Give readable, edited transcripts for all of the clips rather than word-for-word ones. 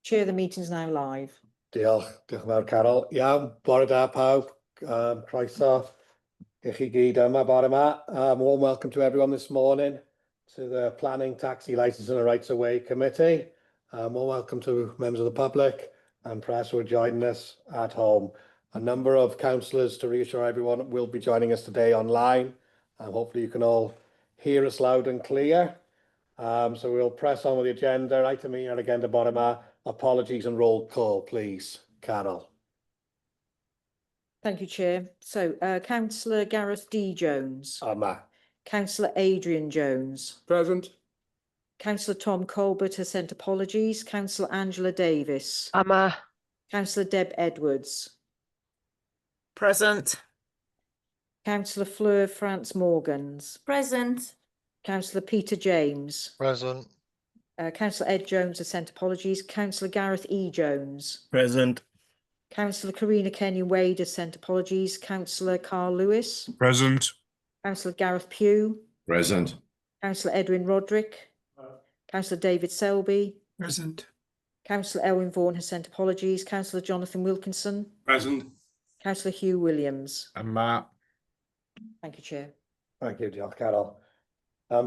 Chair, the meeting's now live. Diolch yn fawr Carol. Iawn, bore da pawb. Croeso i chi gyd yma bore yma. Warm welcome to everyone this morning to the Planning, Taxi Licensing and Rights of Way Committee. Warm welcome to members of the public and press who are joining us at home. A number of councillors, to reassure everyone, will be joining us today online. Hopefully you can all hear us loud and clear. So we'll press on with the agenda. Item here again to bottom up. Apologies and roll call, please. Carol. Thank you, Chair. So, Councillor Gareth D. Jones. Yma. Councillor Adrian Jones. Present. Councillor Tom Colbert has sent apologies. Councillor Angela Davis. Yma. Councillor Deb Edwards. Present. Councillor Fleur France Morgans. Present. Councillor Peter James. Present. Councillor Ed Jones has sent apologies. Councillor Gareth E. Jones. Present. Councillor Karina Kenyon Wade has sent apologies. Councillor Carl Lewis. Present. Councillor Gareth Pugh. Present. Councillor Edwin Roderick. Councillor David Selby. Present. Councillor Elwyn Vaughan has sent apologies. Councillor Jonathan Wilkinson. Present. Councillor Hugh Williams. Yma. Thank you, Chair. Thank you, diolch Carol.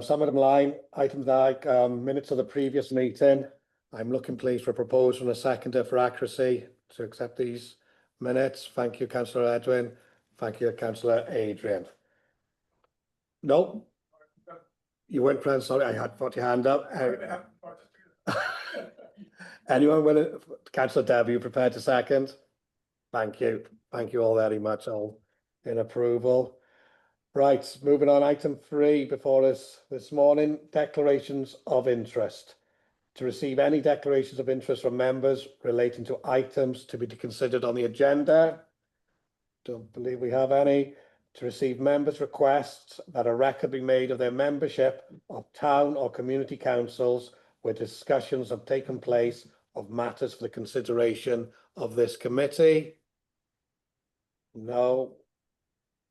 Some of them line, items like minutes of the previous meeting. I'm looking please for a proposal and a seconder for accuracy to accept these minutes. Thank you, Councillor Edwin. Thank you, Councillor Adrian. No? You weren't present, sorry, I had put your hand up. Anyone willing? Councillor Deb, are you prepared to second? Thank you. Thank you all very much. All in approval. Right, moving on, item 3 before us this morning, declarations of interest. To receive any declarations of interest from members relating to items to be considered on the agenda. Don't believe we have any. To receive members' requests that a record be made of their membership of town or community councils where discussions have taken place of matters for the consideration of this committee. No.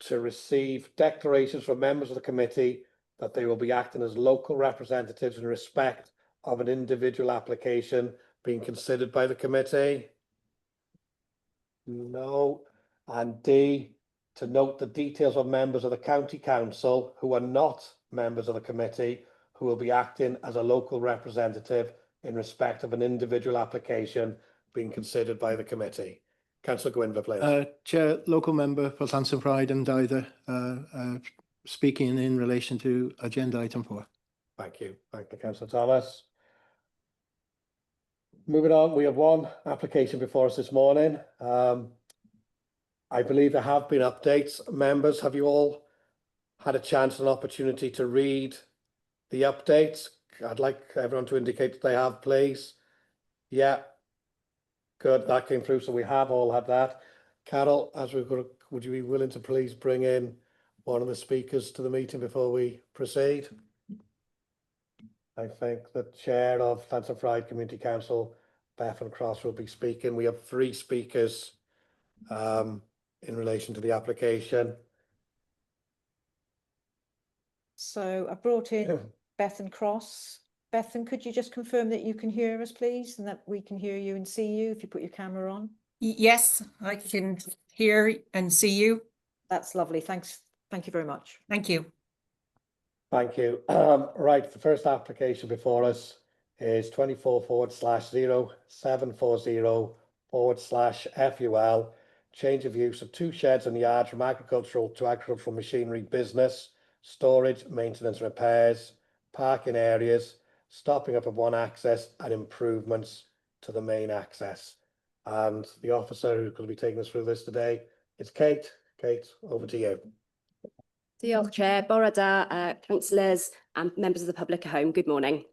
To receive declarations from members of the committee that they will be acting as local representatives in respect of an individual application being considered by the committee. No. And D, to note the details of members of the county council who are not members of the committee who will be acting as a local representative in respect of an individual application being considered by the committee. Councillor Gwynfor, please. Chair, local member for Llanson Pride and either speaking in relation to agenda item 4. Thank you. Thank you, Councillor Thomas. Moving on, we have one application before us this morning. I believe there have been updates. Members, have you all had a chance and opportunity to read the updates? I'd like everyone to indicate that they have, please. Yeah. Good, that came through, so we have all had that. Carol, as we've got, would you be willing to please bring in one of the speakers to the meeting before we proceed? I think the chair of Llanson Pride Community Council, Bethan Cross, will be speaking. We have 3 speakers in relation to the application. So I brought in Bethan Cross. Bethan, could you just confirm that you can hear us, please, and that we can hear you and see you if you put your camera on? Yes, I can hear and see you. That's lovely. Thanks. Thank you very much. Thank you. Thank you. Right, the first application before us is 24/0740/FUL, change of use of 2 sheds and yards from agricultural to agricultural machinery business, storage, maintenance, repairs, parking areas, stopping up of one access and improvements to the main access. And the officer who's going to be taking us through this today is Kate. Kate, over to you. Diolch, Chair. Bore da, councillors and members of the public at home. Good morning.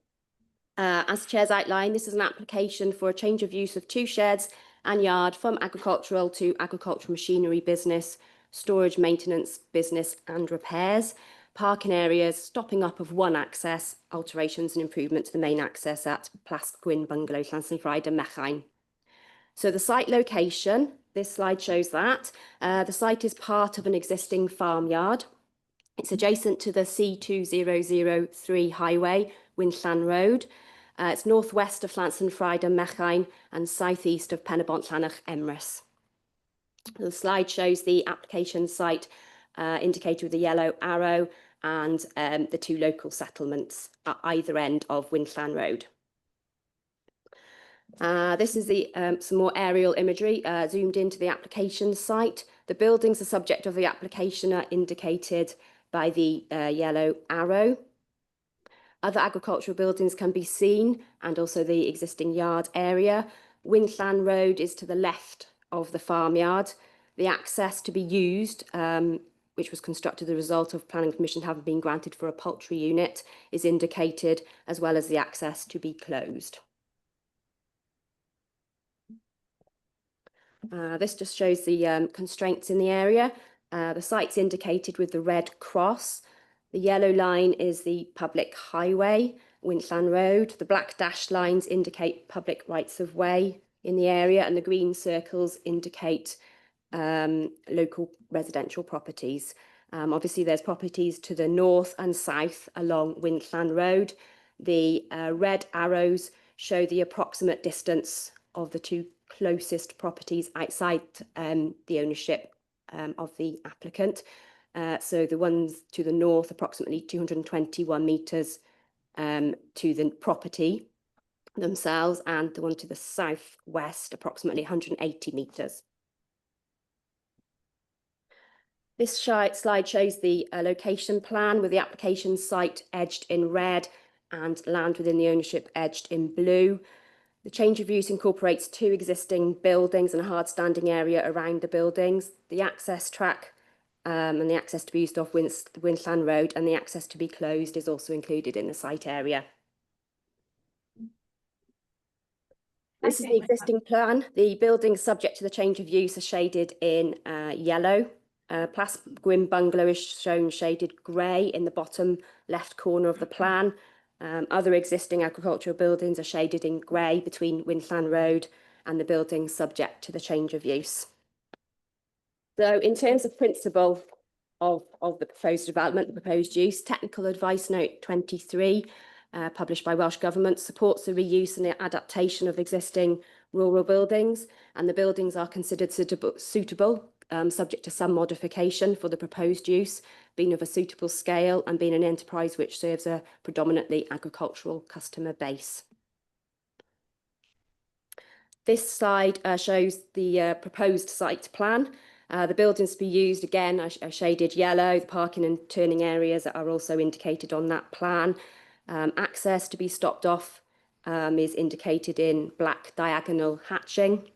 As the Chair's outlined, this is an application for a change of use of 2 sheds and yard from agricultural to agricultural machinery business, storage, maintenance, business and repairs, parking areas, stopping up of one access, alterations and improvement to the main access at Plas Gwyn Bungalow, Llanson Pride and Mechain. So the site location, this slide shows that. The site is part of an existing farmyard. It's adjacent to the C2003 highway, Wynllan Road. It's northwest of Llansan and Mechine and southeast of Penybont Llanach Emrys. The slide shows the application site indicated with a yellow arrow and the two local settlements at either end of Windllan Road. This is some more aerial imagery zoomed into the application site. The buildings the subject of the application are indicated by the yellow arrow. Other agricultural buildings can be seen, and also the existing yard area. Windllan Road is to the left of the farmyard. The access to be used, which was constructed as a result of planning permission having been granted for a poultry unit, is indicated, as well as the access to be closed. This just shows the constraints in the area. The site's indicated with the red cross. The yellow line is the public highway, Windllan Road. The black dashed lines indicate public rights of way in the area, and the green circles indicate local residential properties. Obviously, there's properties to the north and south along Windllan Road. The red arrows show the approximate distance of the two closest properties outside the ownership of the applicant. So the ones to the north, approximately 221 metres to the property themselves, and the one to the southwest, approximately 180 metres. This slide shows the location plan with the application site edged in red and land within the ownership edged in blue. The change of use incorporates two existing buildings and a hard standing area around the buildings. The access track and the access to be used off Windllan Road and the access to be closed is also included in the site area. This is the existing plan. The buildings subject to the change of use are shaded in yellow. Plas Gwyn Bungalow is shown shaded grey in the bottom left corner of the plan. Other existing agricultural buildings are shaded in grey between Windllan Road and the buildings subject to the change of use. So in terms of principle of the proposed development, the proposed use, Technical Advice Note 23, published by Welsh Government, supports the reuse and the adaptation of existing rural buildings, and the buildings are considered suitable, subject to some modification for the proposed use, being of a suitable scale and being an enterprise which serves a predominantly agricultural customer base. This slide shows the proposed site plan. The buildings to be used, again, are shaded yellow. The parking and turning areas are also indicated on that plan. Access to be stopped off is indicated in black diagonal hatching.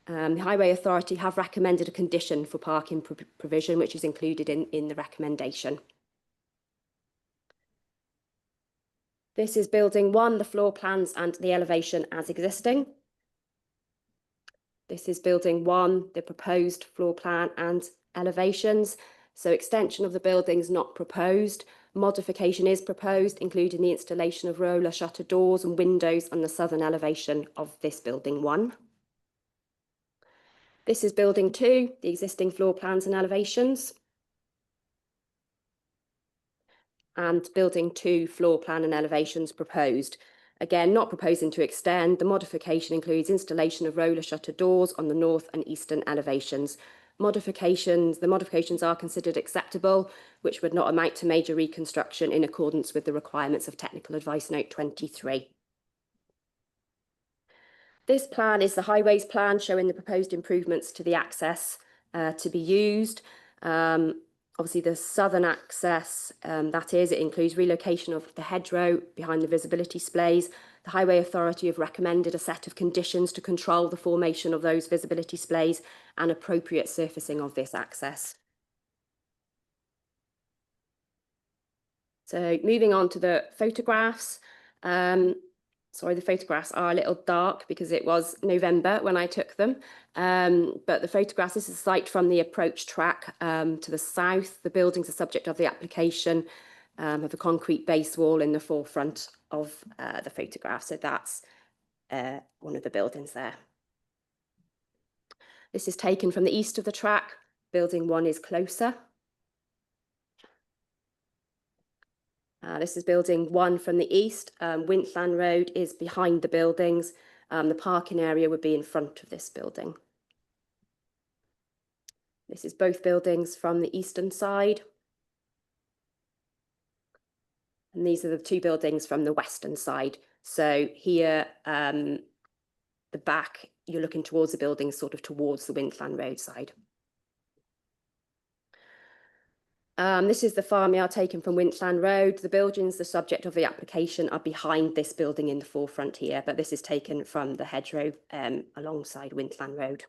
The Highway Authority have recommended a condition for parking provision, which is included in the recommendation. This is building one, the floor plans and the elevation as existing. This is building one, the proposed floor plan and elevations. So extension of the buildings not proposed. Modification is proposed, including the installation of roller shutter doors and windows on the southern elevation of this building one. This is building two, the existing floor plans and elevations. And building two, floor plan and elevations proposed. Again, not proposing to extend. The modification includes installation of roller shutter doors on the north and eastern elevations. The modifications are considered acceptable, which would not amount to major reconstruction in accordance with the requirements of Technical Advice Note 23. This plan is the highways plan showing the proposed improvements to the access to be used. Obviously, the southern access, it includes relocation of the hedgerow behind the visibility displays. The Highway Authority have recommended a set of conditions to control the formation of those visibility displays and appropriate surfacing of this access. So moving on to the photographs. Sorry, the photographs are a little dark because it was November when I took them. But the photographs, this is a site from the approach track to the south. The buildings are subject of the application of a concrete base wall in the forefront of the photograph. So that's one of the buildings there. This is taken from the east of the track. Building one is closer. This is building 1 from the east. Wintland Road is behind the buildings. The parking area would be in front of this building. This is both buildings from the eastern side. And these are the 2 buildings from the western side. So here, the back, you're looking towards the building, sort of towards the Wintland Road side. This is the farmyard taken from Wintland Road. The buildings, the subject of the application, are behind this building in the forefront here, but this is taken from the hedgerow alongside Wintland Road.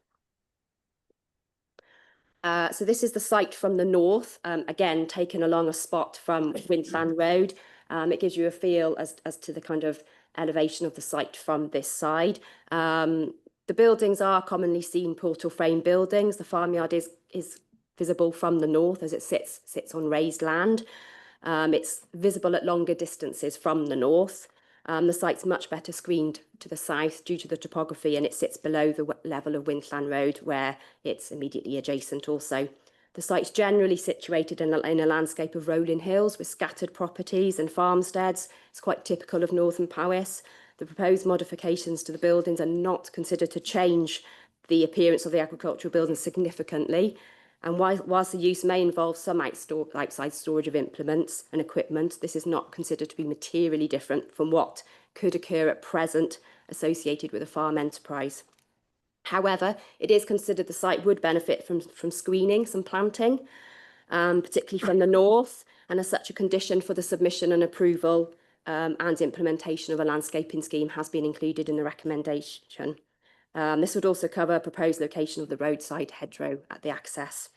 So this is the site from the north, again, taken along a spot from Wintland Road. It gives you a feel as to the kind of elevation of the site from this side. The buildings are commonly seen portal frame buildings. The farmyard is visible from the north as it sits on raised land. It's visible at longer distances from the north. The site's much better screened to the south due to the topography, and it sits below the level of Wintland Road, where it's immediately adjacent also. The site's generally situated in a landscape of rolling hills with scattered properties and farmsteads. It's quite typical of northern Powys. The proposed modifications to the buildings are not considered to change the appearance of the agricultural buildings significantly. And whilst the use may involve some outside storage of implements and equipment, this is not considered to be materially different from what could occur at present associated with a farm enterprise. However, it is considered the site would benefit from screening, some planting, particularly from the north, and as such a condition for the submission and approval and implementation of a landscaping scheme has been included in the recommendation. This would also cover a proposed location of the roadside hedgerow at the access.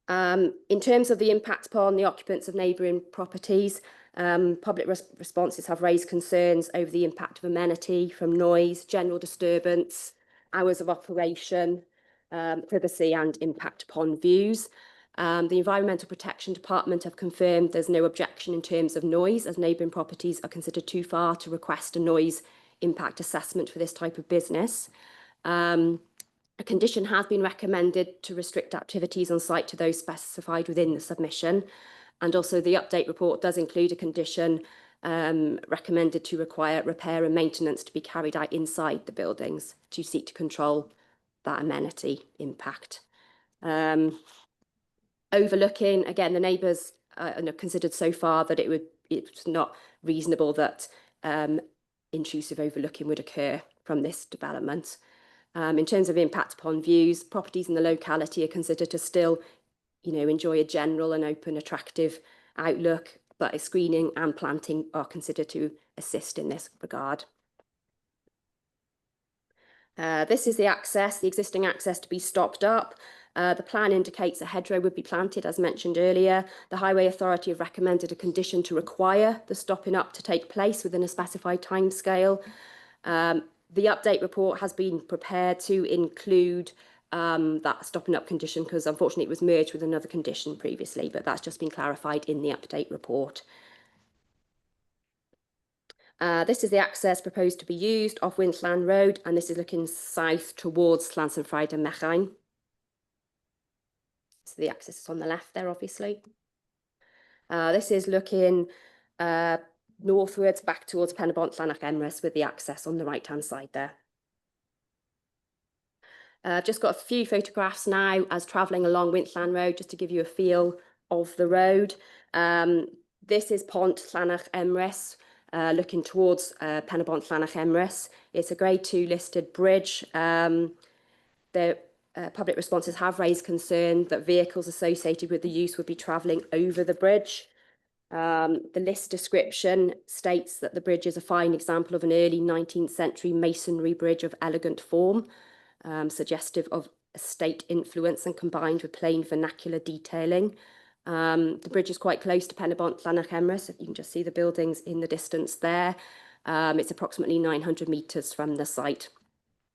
In terms of the impact upon the occupants of neighbouring properties, public responses have raised concerns over the impact of amenity from noise, general disturbance, hours of operation, privacy and impact upon views. The Environmental Protection Department have confirmed there's no objection in terms of noise, as neighbouring properties are considered too far to request a noise impact assessment for this type of business. A condition has been recommended to restrict activities on site to those specified within the submission. And also the update report does include a condition recommended to require repair and maintenance to be carried out inside the buildings to seek to control that amenity impact. Overlooking, again, the neighbours considered so far that it's not reasonable that intrusive overlooking would occur from this development. In terms of impact upon views, properties in the locality are considered to still, enjoy a general and open, attractive outlook, but screening and planting are considered to assist in this regard. This is the existing access to be stopped up. The plan indicates a hedgerow would be planted, as mentioned earlier. The Highway Authority have recommended a condition to require the stopping up to take place within a specified timescale. The update report has been prepared to include that stopping up condition because unfortunately it was merged with another condition previously, but that's just been clarified in the update report. This is the access proposed to be used off Wintland Road, and this is looking south towards Llansanfraid and Mechain. So the access is on the left there, obviously. This is looking northwards back towards Penabont Llanach Emrys with the access on the right-hand side there. Just got a few photographs now as travelling along Wintland Road, just to give you a feel of the road. This is Pont Llanach Emrys, looking towards Penabont Llanach Emrys. It's a Grade 2 listed bridge. The public responses have raised concern that vehicles associated with the use would be travelling over the bridge. The list description states that the bridge is a fine example of an early 19th century masonry bridge of elegant form, suggestive of estate influence and combined with plain vernacular detailing. The bridge is quite close to Penabont Llanach Emrys. You can just see the buildings in the distance there. It's approximately 900 metres from the site.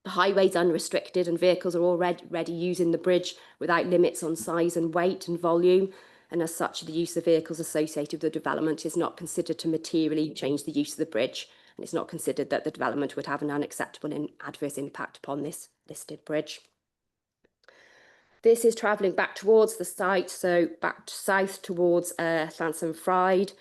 The highway is unrestricted and vehicles are already using the bridge without limits on size and weight and volume. And as such, the use of vehicles associated with the development is not considered to materially change the use of the bridge. And it's not considered that the development would have an unacceptable and adverse impact upon this listed bridge. This is travelling back towards the site, so back south towards Llanson Fried.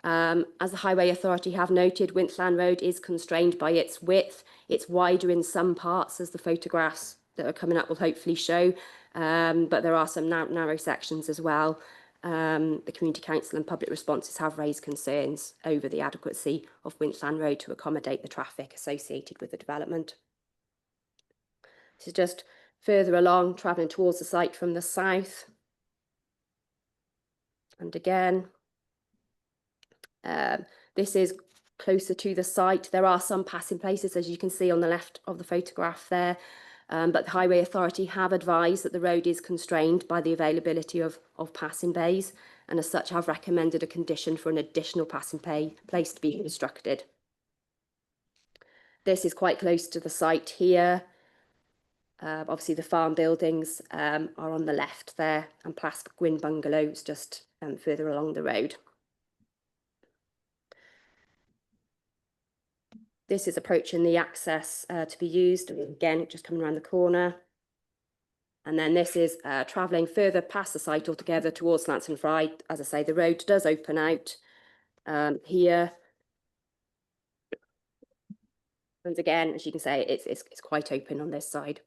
As the Highway Authority have noted, Wintlan Road is constrained by its width. It's wider in some parts, as the photographs that are coming up will hopefully show, but there are some narrow sections as well. The Community Council and public responses have raised concerns over the adequacy of Wintlan Road to accommodate the traffic associated with the development. This is just further along, travelling towards the site from the south. And again, this is closer to the site. There are some passing places, as you can see on the left of the photograph there, but the Highway Authority have advised that the road is constrained by the availability of passing bays, and as such have recommended a condition for an additional passing place to be constructed. This is quite close to the site here. Obviously the farm buildings are on the left there, and Plas Gwyn bungalows just further along the road. This is approaching the access to be used, again just coming around the corner. And then this is travelling further past the site altogether towards Llanson Fried. As I say, the road does open out here. And again, as you can say, it's quite open on this side.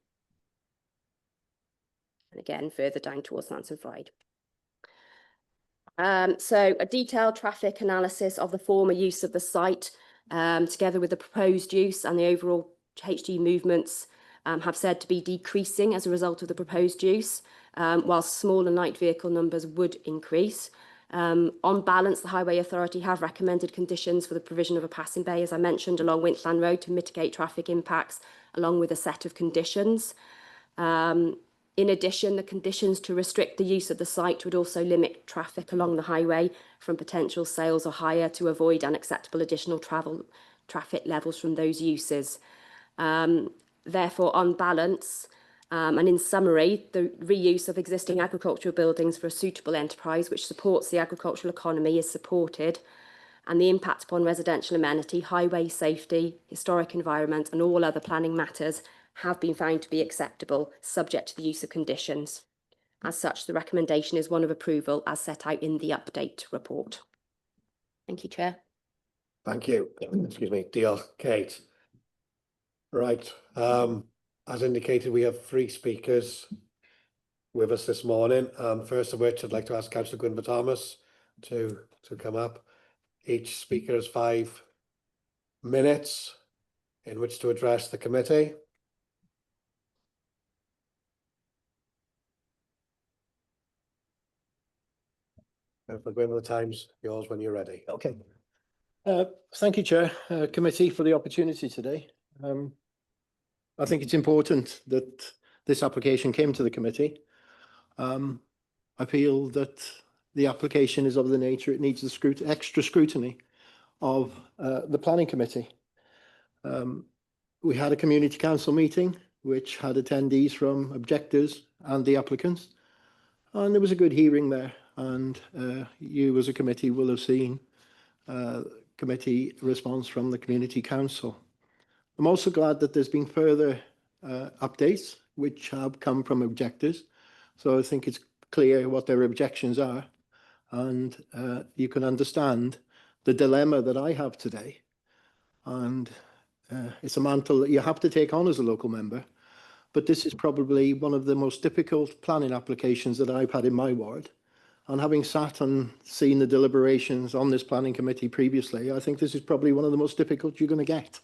And again, further down towards Llanson Fried. So a detailed traffic analysis of the former use of the site, together with the proposed use and the overall HD movements, have said to be decreasing as a result of the proposed use, whilst small and light vehicle numbers would increase. On balance, the Highway Authority have recommended conditions for the provision of a passing bay, as I mentioned, along Wintlan Road to mitigate traffic impacts, along with a set of conditions. In addition, the conditions to restrict the use of the site would also limit traffic along the highway from potential sales or hire to avoid unacceptable additional traffic levels from those uses. Therefore, on balance, and in summary, the reuse of existing agricultural buildings for a suitable enterprise which supports the agricultural economy is supported, and the impact upon residential amenity, highway safety, historic environment and all other planning matters have been found to be acceptable, subject to the use of conditions. As such, the recommendation is one of approval as set out in the update report. Thank you, Chair. Thank you. Excuse me. Diolch, Kate. Right. As indicated, we have 3 speakers with us this morning. First of which, I'd like to ask Councillor Gwynfor Thomas to come up. Each speaker has 5 minutes in which to address the committee. Councillor Gwynfor, the time's yours when you're ready. Okay. Thank you, Chair, Committee, for the opportunity today. I think it's important that this application came to the committee. I feel that the application is of the nature it needs the extra scrutiny of the planning committee. We had a community council meeting which had attendees from objectors and the applicants, and there was a good hearing there, and you as a committee will have seen committee response from the community council. I'm also glad that there's been further updates which have come from objectors, so I think it's clear what their objections are, and you can understand the dilemma that I have today. And it's a mantle that you have to take on as a local member, but this is probably one of the most difficult planning applications that I've had in my ward. And having sat and seen the deliberations on this planning committee previously, I think this is probably one of the most difficult you're going to get.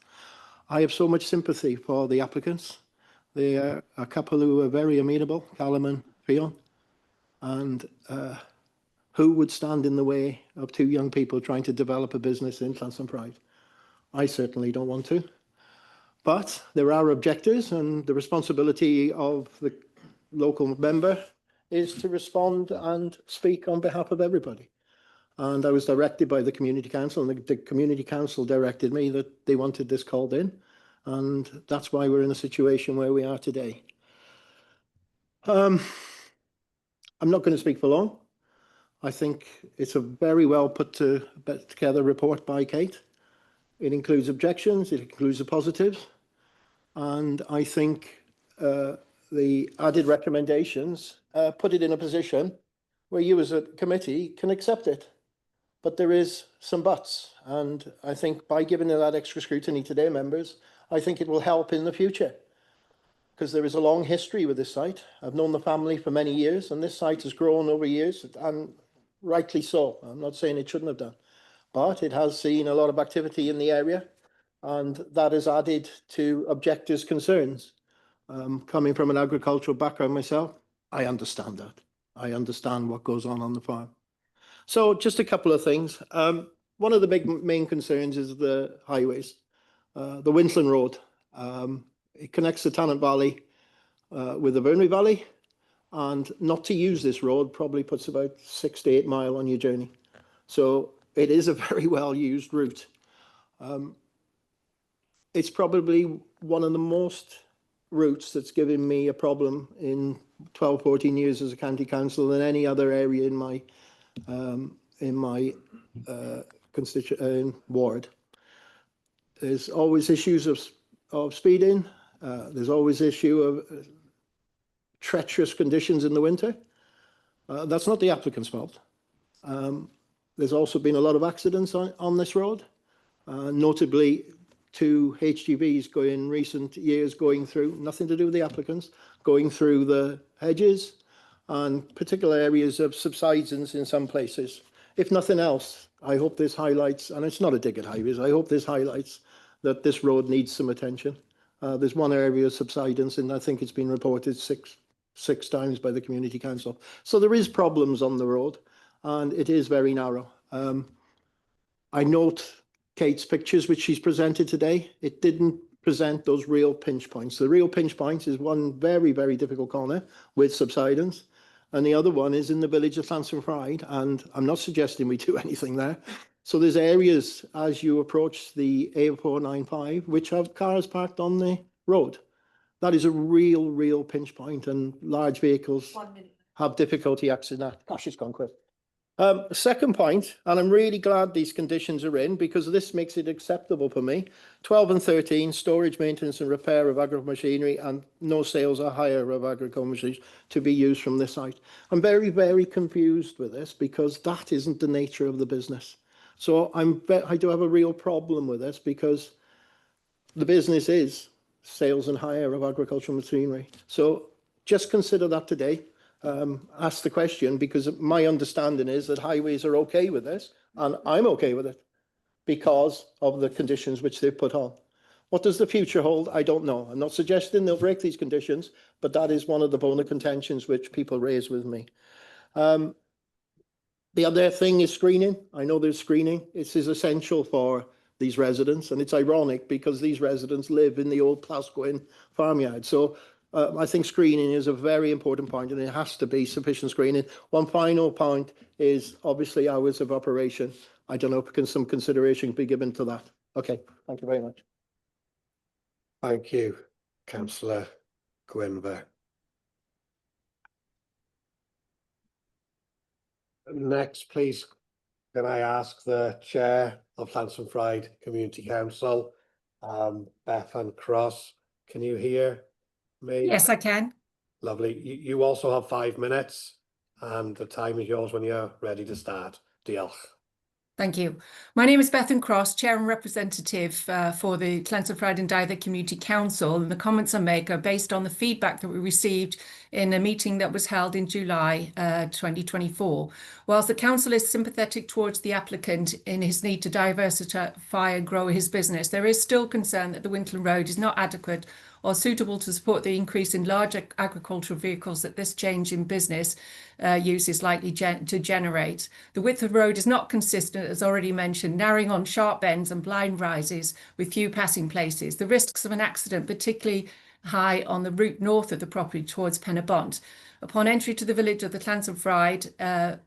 I have so much sympathy for the applicants. They are a couple who are very amenable, Callum and Fionn, and who would stand in the way of 2 young people trying to develop a business in Llanson Fried? I certainly don't want to. But there are objectors, and the responsibility of the local member is to respond and speak on behalf of everybody. And I was directed by the community council, and the community council directed me that they wanted this called in, and that's why we're in a situation where we are today. I'm not going to speak for long. I think it's a very well put together report by Kate. It includes objections, it includes the positives, and I think the added recommendations put it in a position where you as a committee can accept it. But there is some buts, and I think by giving it that extra scrutiny today, members, I think it will help in the future. Because there is a long history with this site. I've known the family for many years, and this site has grown over years, and rightly so. I'm not saying it shouldn't have done, but it has seen a lot of activity in the area, and that has added to objectors' concerns. Coming from an agricultural background myself, I understand that. I understand what goes on the farm. So just a couple of things. One of the main concerns is the highways. The Wintland Road. It connects the Tannant Valley with the Vyrnwy Valley, and not to use this road probably puts about 6 to 8 miles on your journey. So it is a very well used route. It's probably one of the most routes that's given me a problem in 12, 14 years as a county council than any other area in my ward. There's always issues of speeding. There's always issue of treacherous conditions in the winter. That's not the applicant's fault. There's also been a lot of accidents on this road, notably 2 HGVs in recent years going through, nothing to do with the applicants, going through the hedges and particular areas of subsidence in some places. If nothing else, I hope this highlights, and it's not a dig at highways, I hope this highlights that this road needs some attention. There's one area of subsidence, and I think it's been reported six times by the community council. So there is problems on the road, and it is very narrow. I note Kate's pictures, which she's presented today. It didn't present those real pinch points. The real pinch points is one very, very difficult corner with subsidence, and the other one is in the village of Llansamfraid, and I'm not suggesting we do anything there. So there's areas as you approach the A495 which have cars parked on the road. That is a real pinch point, and large vehicles have difficulty accessing that. Gosh, it's gone quick. Second point, and I'm really glad these conditions are in because this makes it acceptable for me. 12 and 13, storage, maintenance and repair of agricultural machinery, and no sales or hire of agricultural machinery to be used from this site. I'm very confused with this because that isn't the nature of the business. So I do have a real problem with this because the business is sales and hire of agricultural machinery. So just consider that today. Ask the question, because my understanding is that highways are okay with this, and I'm okay with it because of the conditions which they've put on. What does the future hold? I don't know. I'm not suggesting they'll break these conditions, but that is one of the bone of contentions which people raise with me. The other thing is screening. I know there's screening. It is essential for these residents, and it's ironic because these residents live in the old Plascoin farmyard. So I think screening is a very important point, and it has to be sufficient screening. One final point is obviously hours of operation. I don't know if some consideration can be given to that. Okay, thank you very much. Thank you, Councillor Gwynfer. Next, please, can I ask the Chair of Llansamfraid Community Council, Bethan Cross, can you hear me? Yes, I can. Lovely. You also have 5 minutes, and the time is yours when you're ready to start. Diolch. Thank you. My name is Bethan Cross, Chair and Representative for the Llansamfraid and Dythe Community Council, and the comments I make are based on the feedback that we received in a meeting that was held in July 2024. Whilst the Council is sympathetic towards the applicant in his need to diversify and grow his business, there is still concern that the Wintland Road is not adequate or suitable to support the increase in large agricultural vehicles that this change in business use is likely to generate. The width of the road is not consistent, as already mentioned, narrowing on sharp bends and blind rises with few passing places. The risks of an accident, particularly high on the route north of the property towards Penabont. Upon entry to the village of the Llansamfraid,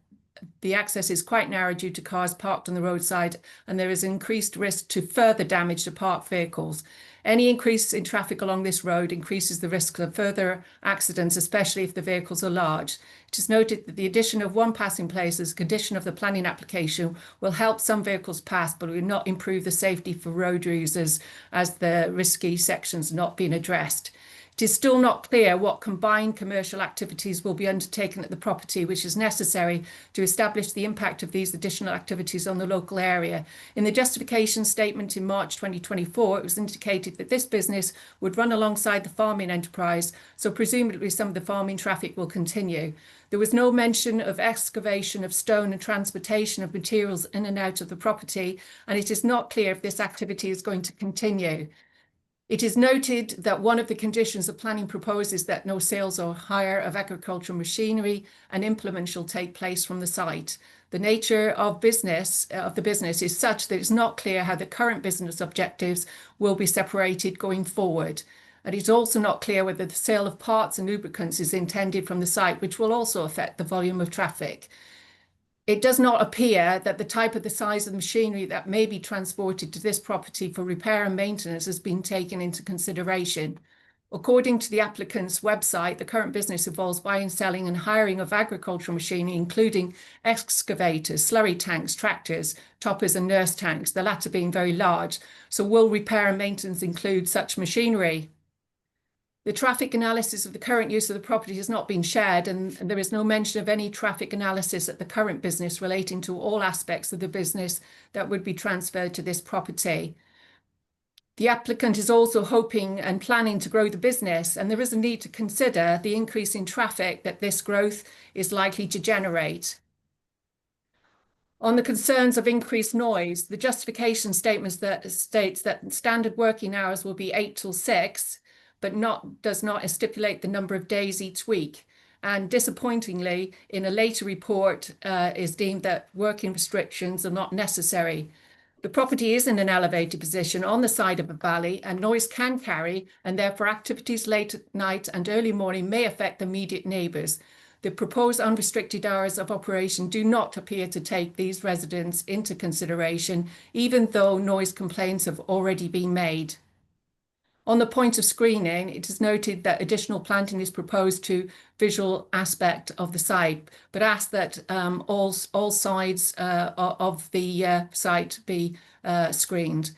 the access is quite narrow due to cars parked on the roadside, and there is increased risk to further damage to parked vehicles. Any increase in traffic along this road increases the risk of further accidents, especially if the vehicles are large. It is noted that the addition of one passing place as a condition of the planning application will help some vehicles pass, but will not improve the safety for road users as the risky sections not being addressed. It is still not clear what combined commercial activities will be undertaken at the property, which is necessary to establish the impact of these additional activities on the local area. In the justification statement in March 2024, it was indicated that this business would run alongside the farming enterprise, so presumably some of the farming traffic will continue. There was no mention of excavation of stone and transportation of materials in and out of the property, and it is not clear if this activity is going to continue. It is noted that one of the conditions of planning proposes that no sales or hire of agricultural machinery and implements shall take place from the site. The nature of the business is such that it's not clear how the current business objectives will be separated going forward. And it's also not clear whether the sale of parts and lubricants is intended from the site, which will also affect the volume of traffic. It does not appear that the type of the size of the machinery that may be transported to this property for repair and maintenance has been taken into consideration. According to the applicant's website, the current business involves buying, selling and hiring of agricultural machinery, including excavators, slurry tanks, tractors, toppers and nurse tanks, the latter being very large. So will repair and maintenance include such machinery? The traffic analysis of the current use of the property has not been shared, and there is no mention of any traffic analysis at the current business relating to all aspects of the business that would be transferred to this property. The applicant is also hoping and planning to grow the business, and there is a need to consider the increase in traffic that this growth is likely to generate. On the concerns of increased noise, the justification statements that states that standard working hours will be 8 till 6, but does not stipulate the number of days each week. And disappointingly, in a later report, is deemed that working restrictions are not necessary. The property is in an elevated position on the side of a valley, and noise can carry, and therefore activities late at night and early morning may affect the immediate neighbours. The proposed unrestricted hours of operation do not appear to take these residents into consideration, even though noise complaints have already been made. On the point of screening, it is noted that additional planting is proposed to visual aspect of the site, but ask that all sides of the site be screened.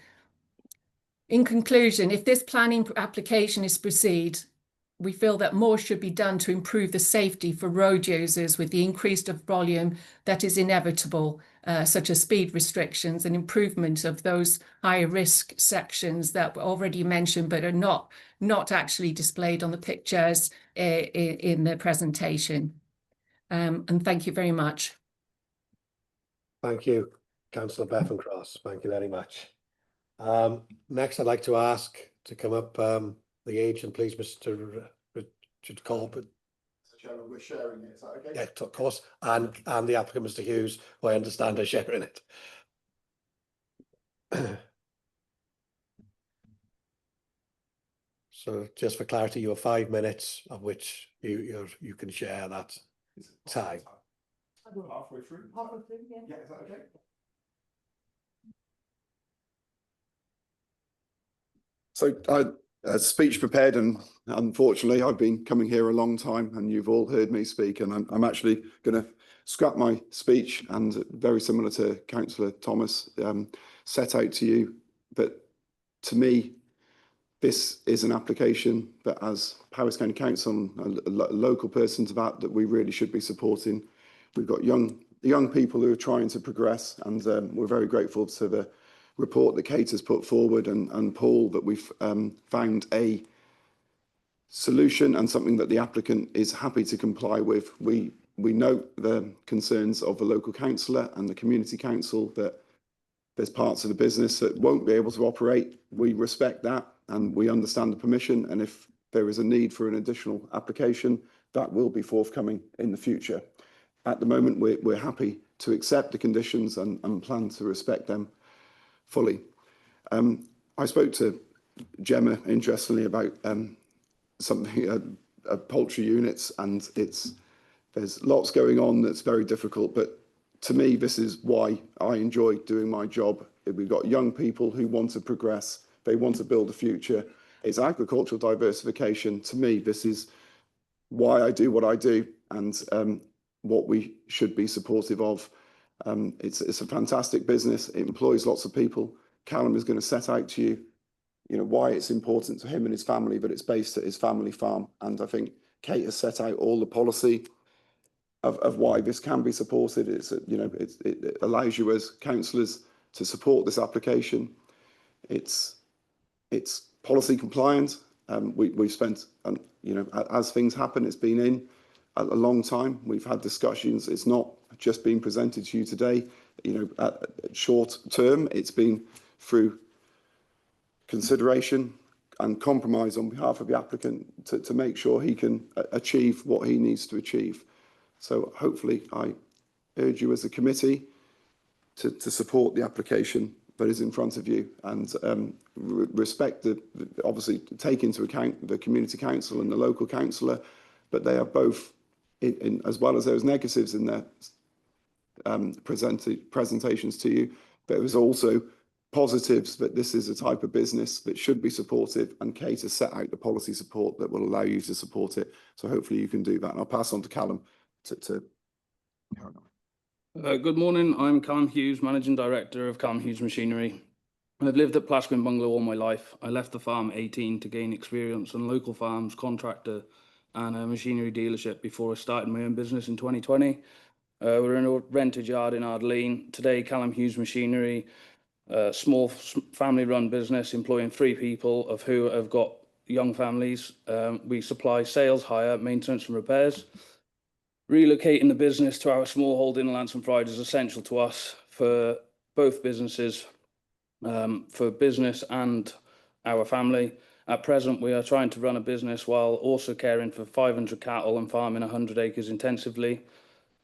In conclusion, if this planning application is to proceed, we feel that more should be done to improve the safety for road users with the increased volume that is inevitable, such as speed restrictions and improvement of those high risk sections that were already mentioned but are not actually displayed on the pictures in the presentation. And thank you very much. Thank you, Councillor Bethan-Cross. Thank you very much. Next, I'd like to ask to come up the agent, please, Mr. Richard Corbett. Mr. Chairman, we're sharing it. Is that okay? Yeah, of course, and the applicant, Mr. Hughes, who I understand are sharing it. So, just for clarity, you have 5 minutes, of which you can share that time. Halfway through. Halfway through, yeah. Yeah, is that okay? So I speech prepared, and unfortunately I've been coming here a long time and you've all heard me speak, and I'm actually going to scrap my speech and, very similar to Councillor Thomas, set out to you. But to me, this is an application that, as Powys County Council and a local person to that we really should be supporting. We've got young people who are trying to progress, and we're very grateful to the report that Kate has put forward and Paul, that we've found a solution and something that the applicant is happy to comply with. We note the concerns of the local councillor and the community council that there's parts of the business that won't be able to operate. We respect that and we understand the permission, and if there is a need for an additional application, that will be forthcoming in the future. At the moment, we're happy to accept the conditions and plan to respect them fully. I spoke to Gemma, interestingly, about something poultry units, and there's lots going on that's very difficult, but to me this is why I enjoy doing my job. We've got young people who want to progress, they want to build a future. It's agricultural diversification. To me, this is why I do what I do, and what we should be supportive of. It's a fantastic business. It employs lots of people. Callum is going to set out to you you know, why it's important to him and his family, but it's based at his family farm. And I think Kate has set out all the policy of why this can be supported. It's, you know, it allows you as councillors to support this application. It's policy compliant. We've spent, you know, as things happen, it's been in a long time. We've had discussions. It's not just being presented to you today. You know, short term, it's been through consideration and compromise on behalf of the applicant to make sure he can achieve what he needs to achieve. So hopefully I urge you as a committee to support the application that is in front of you, and respect obviously take into account the community council and the local councillor, but they are both, as well as those negatives in their presentations to you, but there's also positives that this is a type of business that should be supported, and Kate has set out the policy support that will allow you to support it. So hopefully you can do that. And I'll pass on to Callum to Good morning, I'm Callum Hughes, Managing Director of Callum Hughes Machinery. I've lived at Plasquin Bungalow all my life. I left the farm at 18 to gain experience on local farms, contractor and a machinery dealership before I started my own business in 2020. We're in a rented yard in Ardlean. Today, Callum Hughes Machinery, a small family-run business employing 3 people, of who have got young families. We supply sales, hire, maintenance and repairs. Relocating the business to our small holding in Lanson Pride is essential to us for both businesses, for business and our family. At present, we are trying to run a business while also caring for 500 cattle and farming 100 acres intensively.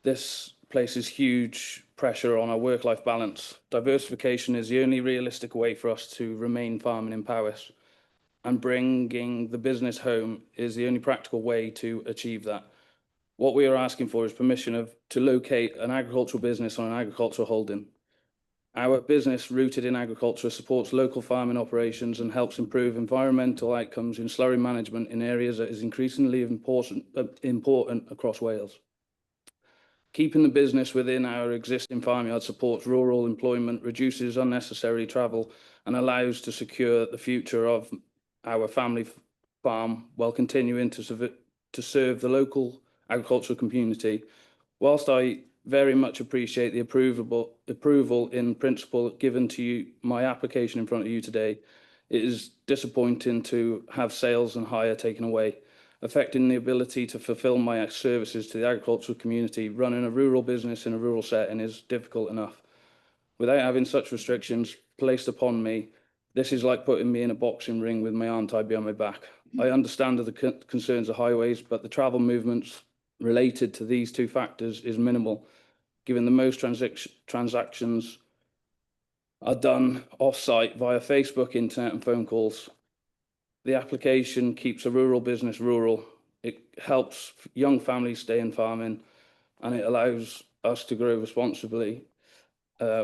This places huge pressure on our work-life balance. Diversification is the only realistic way for us to remain farming in Powys, and bringing the business home is the only practical way to achieve that. What we are asking for is permission to locate an agricultural business on an agricultural holding. Our business, rooted in agriculture, supports local farming operations and helps improve environmental outcomes in slurry management in areas that is increasingly important across Wales. Keeping the business within our existing farmyard supports rural employment, reduces unnecessary travel, and allows to secure the future of our family farm while continuing to serve the local agricultural community. Whilst I very much appreciate the approval in principle given to you, my application in front of you today, it is disappointing to have sales and hire taken away, affecting the ability to fulfil my services to the agricultural community. Running a rural business in a rural setting is difficult enough. Without having such restrictions placed upon me, this is like putting me in a boxing ring with my arm tied behind my back. I understand the concerns of highways, but the travel movements related to these 2 factors is minimal, given the most transactions are done off-site via Facebook, internet and phone calls. The application keeps a rural business rural. It helps young families stay in farming, and it allows us to grow responsibly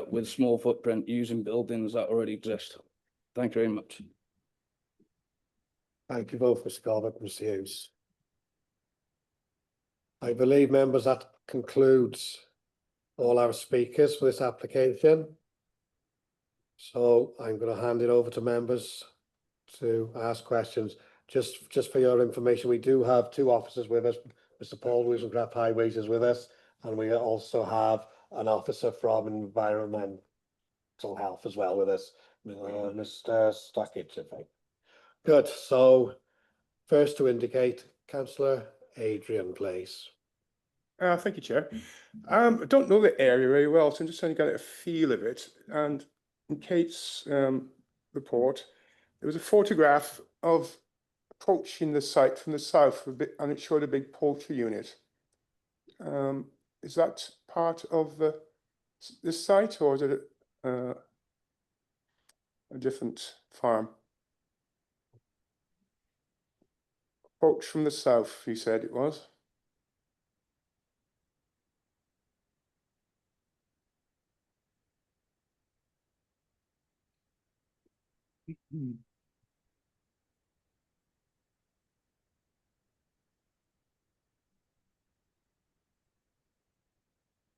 with small footprint using buildings that already exist. Thank you very much. Thank you both, Mr. Corbett and Mr. Hughes. I believe, members, that concludes all our speakers for this application. So I'm going to hand it over to members to ask questions. Just for your information, we do have 2 officers with us. Mr. Paul Williams from Graf Highways is with us, and we also have an officer from Environmental Health as well with us, Mr. Stockage, I think. Good. So first to indicate, Councillor Adrian, please. Thank you, Chair. I don't know the area very well, so I'm just trying to get a feel of it. And in Kate's report, there was a photograph of approaching the site from the south, and it showed a big poultry unit. Is that part of this site, or is it a different farm? Approach from the south, you said it was.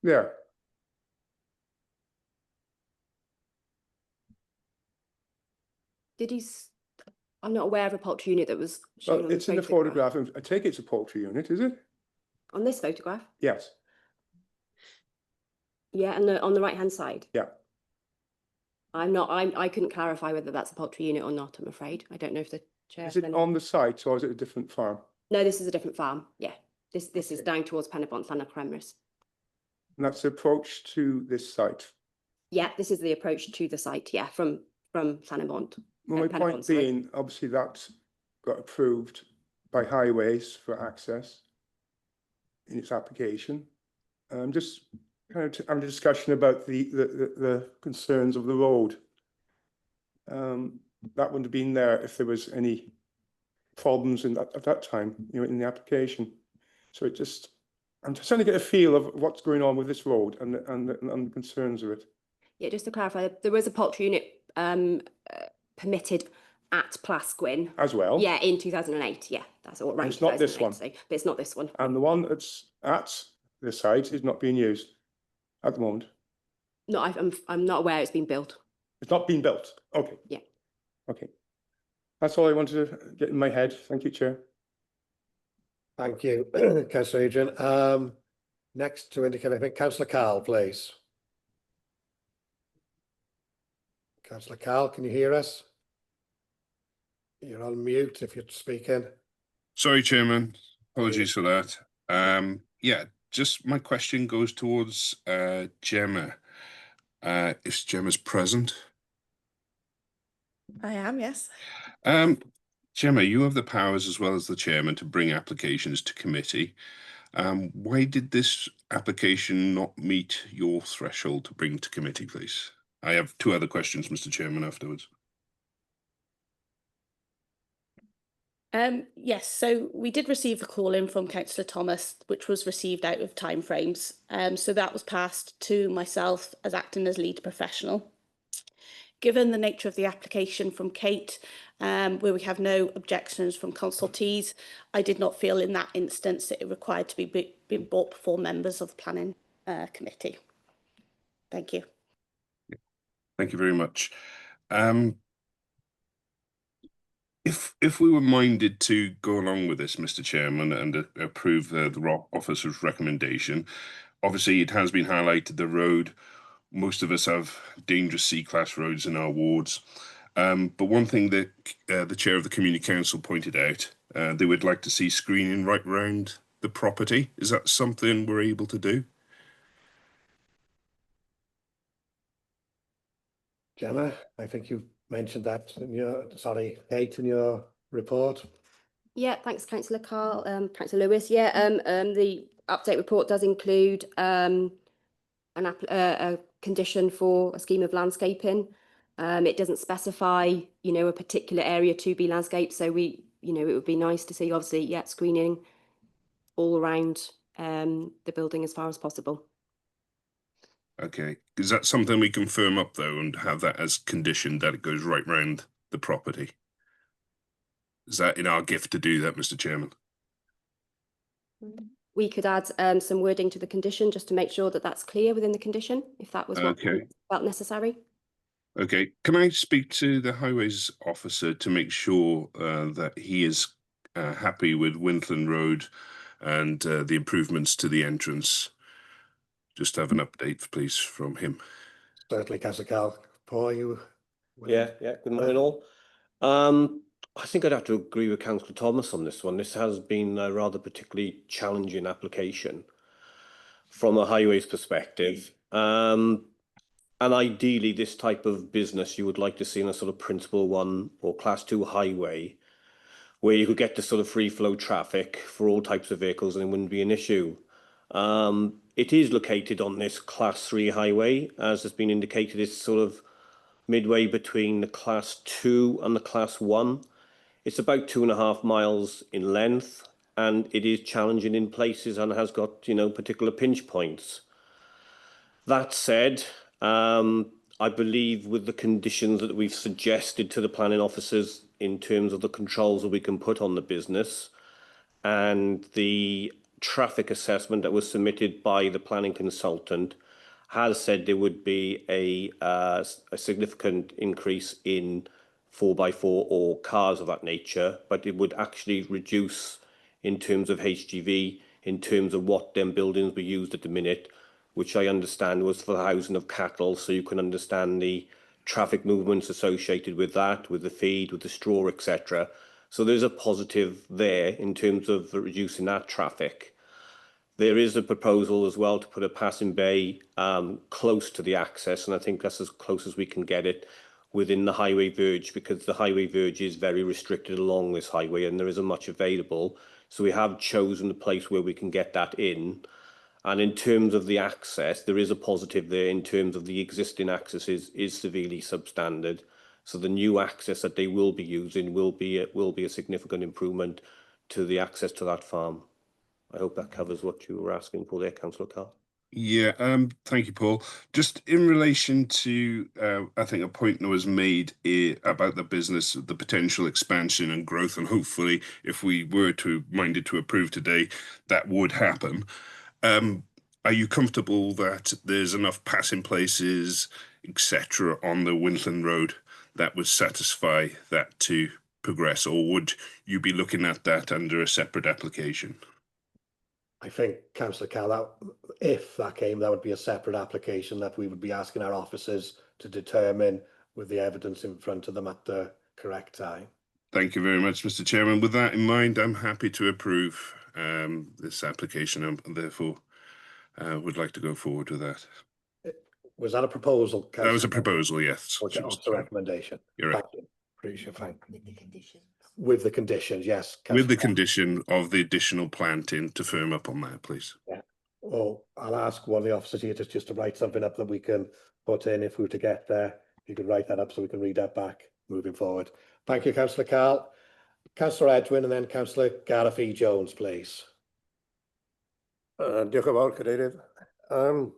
There. Did he I'm not aware of a poultry unit that was shown Well, on it's in the photograph, and I take it's a poultry unit, is it? On this photograph? Yes, Yeah, and on the right-hand side. yeah. I couldn't clarify whether that's a poultry unit or not, I'm afraid. I don't know if the chair. Is it on the site or is it a different farm? No, this is a different farm. Yeah. This is down towards Penabont, Llanacremrys. And that's the approach to this site. Yeah, this is the approach to the site, yeah, from Llanabont. Well, my Penabont, point sorry. being, obviously that got approved by Highways for access in its application. Just kind of having a discussion about the concerns of the road. That wouldn't have been there if there was any problems at that time, you know, in the application. So I'm just trying to get a feel of what's going on with this road and the concerns of it. Yeah, just to clarify, there was a poultry unit permitted at Plasgwyn. As well. Yeah, in 2008. Yeah, that's all right. It's not this one. So, but it's not this one. And the one that's at the site is not being used at the moment. No, I'm not aware it's been built. It's not been built. Okay. Yeah. Okay. That's all I wanted to get in my head. Thank you, Chair. Thank you, Councillor Adrian. Next to indicate, I think, Councillor Carl, please. Councillor Carl, can you hear us? You're on mute if you're speaking. Sorry, Chairman. Apologies for that. Yeah, just my question goes towards Gemma. If Gemma's present. I am, yes. Gemma, you have the powers as well as the chairman to bring applications to committee. Why did this application not meet your threshold to bring to committee, please? I have two other questions, Mr. Chairman, afterwards. Yes, so we did receive a call in from Councillor Thomas, which was received out of timeframes. So that was passed to myself as acting as lead professional. Given the nature of the application from Kate, where we have no objections from consultees, I did not feel in that instance that it required to be brought before members of the planning committee. Thank you. Thank you very much. If we were minded to go along with this, Mr. Chairman, and approve the rock officer's recommendation, obviously it has been highlighted the road. Most of us have dangerous C-class roads in our wards. But one thing that the chair of the Community Council pointed out, they would like to see screening right round the property. Is that something we're able to do? Gemma, I think you mentioned that in your, Kate, in your report. Yeah, thanks, Councillor Carl, Councillor Lewis. Yeah, the update report does include a condition for a scheme of landscaping. It doesn't specify, you know, a particular area to be landscaped. So we, you know, it would be nice to see, obviously, yeah, screening all around the building as far as possible. Okay, is that something we can firm up though and have that as conditioned that it goes right round the property? Is that in our gift to do that, Mr. Chairman? We could add some wording to the condition just to make sure that that's clear within the condition, if that was what felt necessary. Okay, can I speak to the highways officer to make sure that he is happy with Wintland Road and the improvements to the entrance? Just have an update, please, from him. Certainly, Councillor Carl. Paul, you? Yeah, good morning all. I think I'd have to agree with Councillor Thomas on this one. This has been a rather particularly challenging application from a highways perspective. And ideally, this type of business you would like to see in a sort of principal one or class 2 highway, where you could get the sort of free flow traffic for all types of vehicles and it wouldn't be an issue. It is located on this class 3 highway, as has been indicated. It's sort of midway between the class 2 and the class 1. It's about 2.5 miles in length, and it is challenging in places and has got, you know, particular pinch points. That said, I believe with the conditions that we've suggested to the planning officers in terms of the controls that we can put on the business and the traffic assessment that was submitted by the planning consultant has said there would be a significant increase in 4x4 or cars of that nature, but it would actually reduce in terms of HGV, in terms of what them buildings were used at the minute, which I understand was for the housing of cattle, so you can understand the traffic movements associated with that, with the feed, with the straw, etc. So there's a positive there in terms of reducing that traffic. There is a proposal as well to put a passing bay close to the access, and I think that's as close as we can get it within the highway verge, because the highway verge is very restricted along this highway and there isn't much available. So we have chosen a place where we can get that in. And in terms of the access, there is a positive there in terms of the existing access is severely substandard. So the new access that they will be using will be a significant improvement to the access to that farm. I hope that covers what you were asking for there, Councillor Carr. Yeah, thank you, Paul. Just in relation to, I think a point that was made about the business, the potential expansion and growth, and hopefully, if we were minded to approve today, that would happen. Are you comfortable that there's enough passing places, etc., on the Wintland Road that would satisfy that to progress, or would you be looking at that under a separate application? I think, Councillor Carr, that if that came, that would be a separate application that we would be asking our officers to determine with the evidence in front of them at the correct time. Thank you very much, Mr. Chairman. With that in mind, I'm happy to approve this application and therefore would like to go forward with that. Was that a proposal, Councillor? That was a proposal, yes. Okay, it's a recommendation. You're right. Thank you. Appreciate it. With the conditions. With the conditions, yes. With the Councillor. condition of the additional planting to firm up on that, please. Yeah. Well, I'll ask one of the officers here just to write something up that we can put in if we were to get there. If you could write that up so we can read that back moving forward. Thank you, Councillor Carl. Councillor Edwin and then Councillor Gareth E. Jones, please. Diolch yn fawr, Cadeirydd.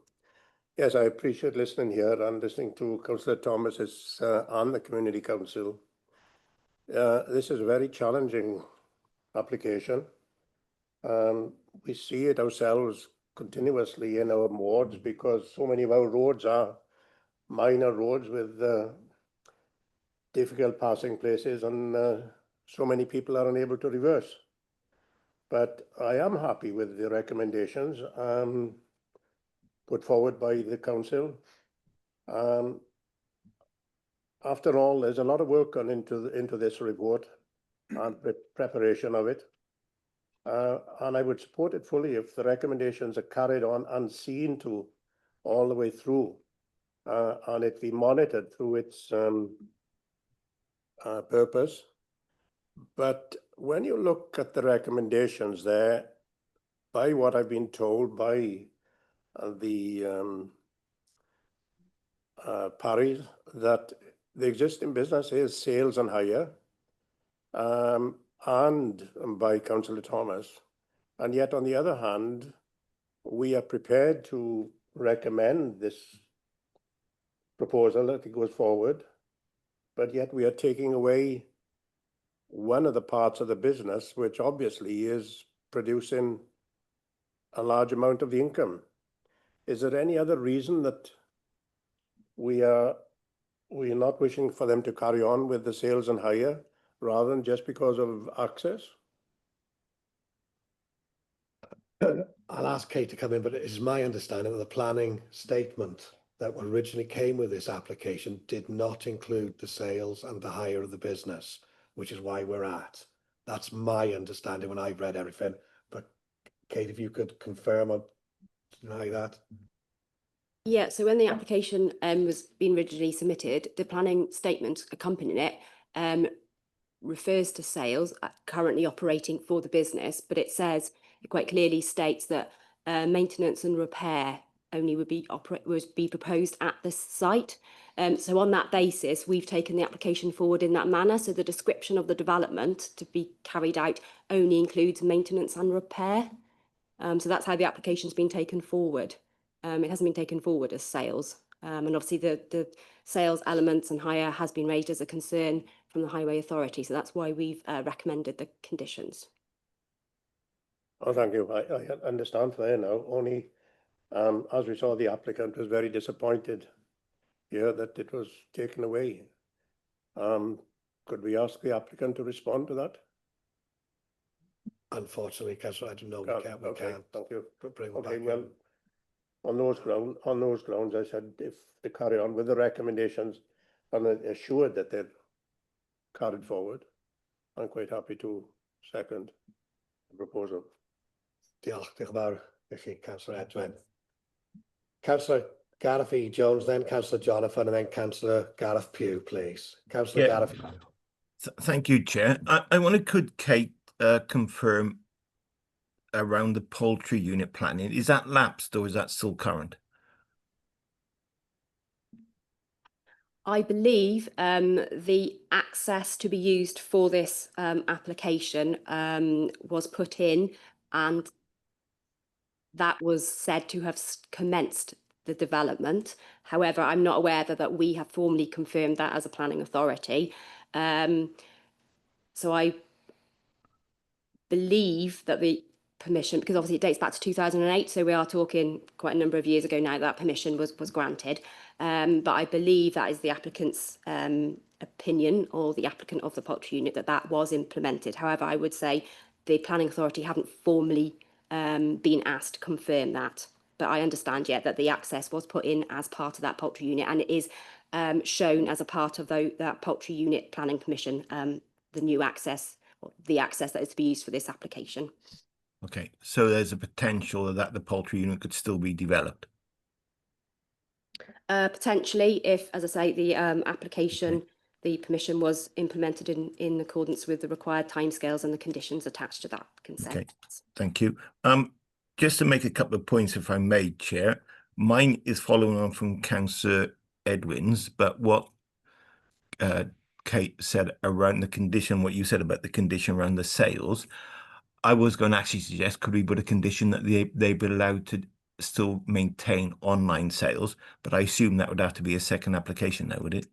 Yes, I appreciate listening here and listening to Councillor Thomas's and the Community Council. This is a very challenging application. We see it ourselves continuously in our wards because so many of our roads are minor roads with difficult passing places and so many people are unable to reverse. But I am happy with the recommendations put forward by the council. After all, there's a lot of work gone into this report and preparation of it. And I would support it fully if the recommendations are carried on and seen to all the way through and it be monitored through its purpose. But when you look at the recommendations there, by what I've been told by the parties, that the existing business is sales and hire, and by Councillor Thomas. And yet, on the other hand, we are prepared to recommend this proposal that it goes forward, but yet we are taking away one of the parts of the business, which obviously is producing a large amount of the income. Is there any other reason that we are not wishing for them to carry on with the sales and hire rather than just because of access? I'll ask Kate to come in, but it is my understanding that the planning statement that originally came with this application did not include the sales and the hire of the business, which is why we're at. That's my understanding when I've read everything. But Kate, if you could confirm or deny that. Yeah, so when the application was being originally submitted, the planning statement accompanying it refers to sales currently operating for the business, but it says, it quite clearly states that maintenance and repair only would be proposed at this site. So on that basis, we've taken the application forward in that manner. So the description of the development to be carried out only includes maintenance and repair. So that's how the application's been taken forward. It hasn't been taken forward as sales. And obviously the sales elements and hire has been raised as a concern from the Highway Authority. So that's why we've recommended the conditions. Oh, thank you. I understand there now. Only as we saw, the applicant was very disappointed here that it was taken away. Could we ask the applicant to respond to that? Unfortunately, Councillor, I don't know, we Can't, can't, okay, thank you. bring them Okay, back. well, on those grounds, I said if they carry on with the recommendations and are assured that they're carried forward, I'm quite happy to second the proposal. Diolch yn fawr i chi, Councillor Edwin. Councillor Gareth E. Jones, then Councillor Jonathan, and then Councillor Gareth Pugh, please. Councillor Yeah. Gareth. Thank you, Chair. I wonder, could Kate confirm around the poultry unit planning? Is that lapsed or is that still current? I believe the access to be used for this application was put in, and that was said to have commenced the development. However, I'm not aware that we have formally confirmed that as a planning authority. So I believe that the permission, because obviously it dates back to 2008, so we are talking quite a number of years ago now that permission was granted. But I believe that is the applicant's opinion, or the applicant of the poultry unit, that was implemented. However, I would say the planning authority haven't formally been asked to confirm that. But I understand, yeah, that the access was put in as part of that poultry unit, and it is shown as a part of that poultry unit planning permission, the new access, or the access that is to be used for this application. Okay, so there's a potential that the poultry unit could still be developed. Potentially, if, as I say, the application, the permission was implemented in accordance with the required timescales and the conditions attached to that consent. Okay, thank you. Just to make a couple of points, if I may, Chair. Mine is following on from Councillor Edwin's, but what Kate said around the condition, what you said about the condition around the sales, I was going to actually suggest, could we put a condition that they be allowed to still maintain online sales? But I assume that would have to be a second application now, would it?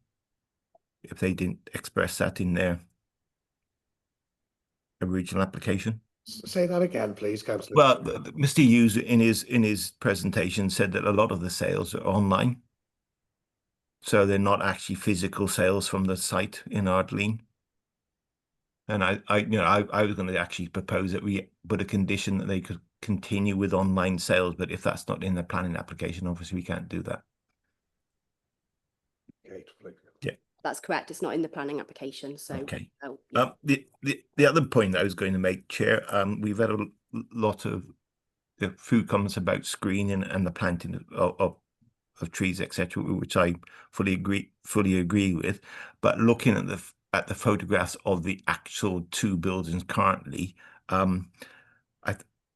If they didn't express that in their original application. Say that again, please, Councillor. Well, Mr. Hughes in his presentation said that a lot of the sales are online, so they're not actually physical sales from the site in Ardleen. And I was going to actually propose that we put a condition that they could continue with online sales, but if that's not in the planning application, obviously we can't do that. Yeah, that's correct. It's not in the planning application. So okay. Yeah. The other point that I was going to make, Chair, we've had a lot of food comments about screening and the planting of trees, etc., which I fully agree with. But looking at the photographs of the actual two buildings currently, I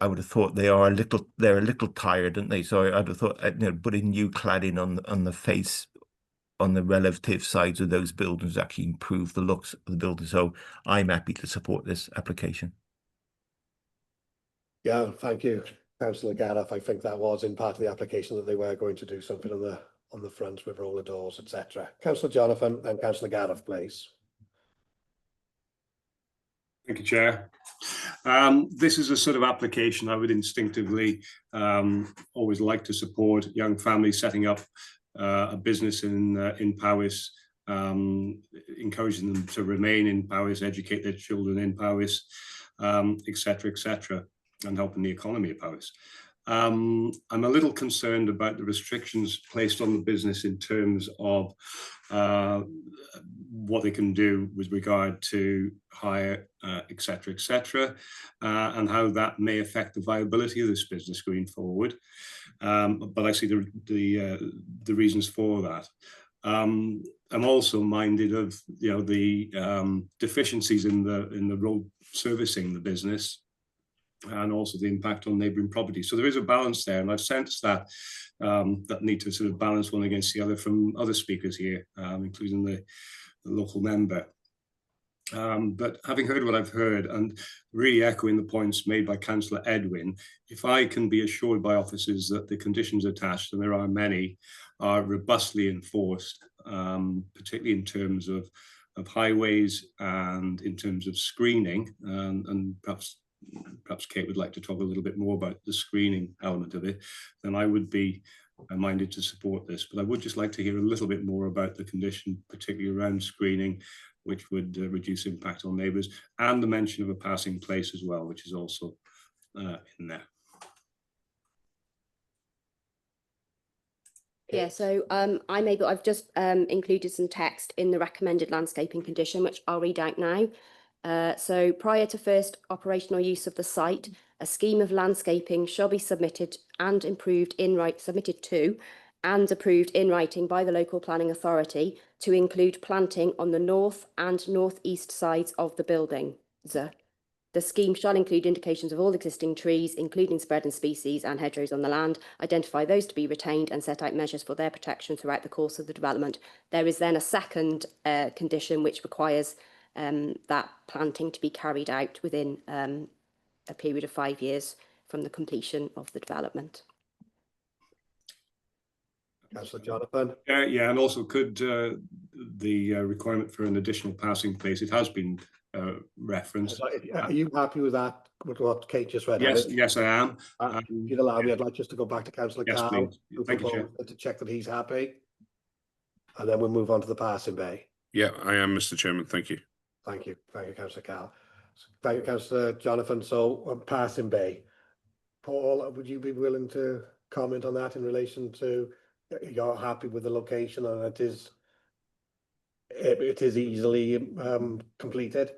would have thought they're a little tired, aren't they? So I'd have thought, putting new cladding on the face, on the relative sides of those buildings, actually improve the looks of the building. So I'm happy to support this application. Yeah, thank you, Councillor Gareth. I think that was in part of the application that they were going to do something on the front with roller doors, etc. Councillor Jonathan and Councillor Gareth, please. Thank you, Chair. This is a sort of application I would instinctively always like to support young families setting up a business in Powys, encouraging them to remain in Powys, educate their children in Powys, etc., and helping the economy of Powys. I'm a little concerned about the restrictions placed on the business in terms of what they can do with regard to hire, etc., and how that may affect the viability of this business going forward. But I see the reasons for that. I'm also minded of the deficiencies in the road servicing the business, and also the impact on neighbouring properties. So there is a balance there, and I've sensed that that need to sort of balance one against the other from other speakers here, including the local member. But having heard what I've heard, and really echoing the points made by Councillor Edwin, if I can be assured by officers that the conditions attached, and there are many, are robustly enforced, particularly in terms of highways and in terms of screening, and perhaps Kate would like to talk a little bit more about the screening element of it, then I would be minded to support this. But I would just like to hear a little bit more about the condition, particularly around screening which would reduce impact on neighbours, and the mention of a passing place as well, which is also in there. Yeah, so I've just included some text in the recommended landscaping condition, which I'll read out now. So prior to first operational use of the site, a scheme of landscaping shall be submitted and approved in writing by the local planning authority to include planting on the north and northeast sides of the building. The scheme shall include indications of all existing trees, including spread and species and hedgerows on the land, identify those to be retained and set out measures for their protection throughout the course of the development. There is then a second condition which requires that planting to be carried out within a period of 5 years from the completion of the development. Councillor Jonathan. Yeah, and also could the requirement for an additional passing place, it has been referenced. Are you happy with that, with what Kate just read? Yes, I am. If you'd allow me, I'd like just to go back to Councillor Yes, Carl, please. who Thank you, Chair. proposed to check that he's happy. And then we'll move on to the passing bay. Yeah, I am, Mr. Chairman. Thank you. Thank you, Councillor Carl. Thank you, Councillor Jonathan. So passing bay. Paul, would you be willing to comment on that in relation to you're happy with the location and it is easily completed?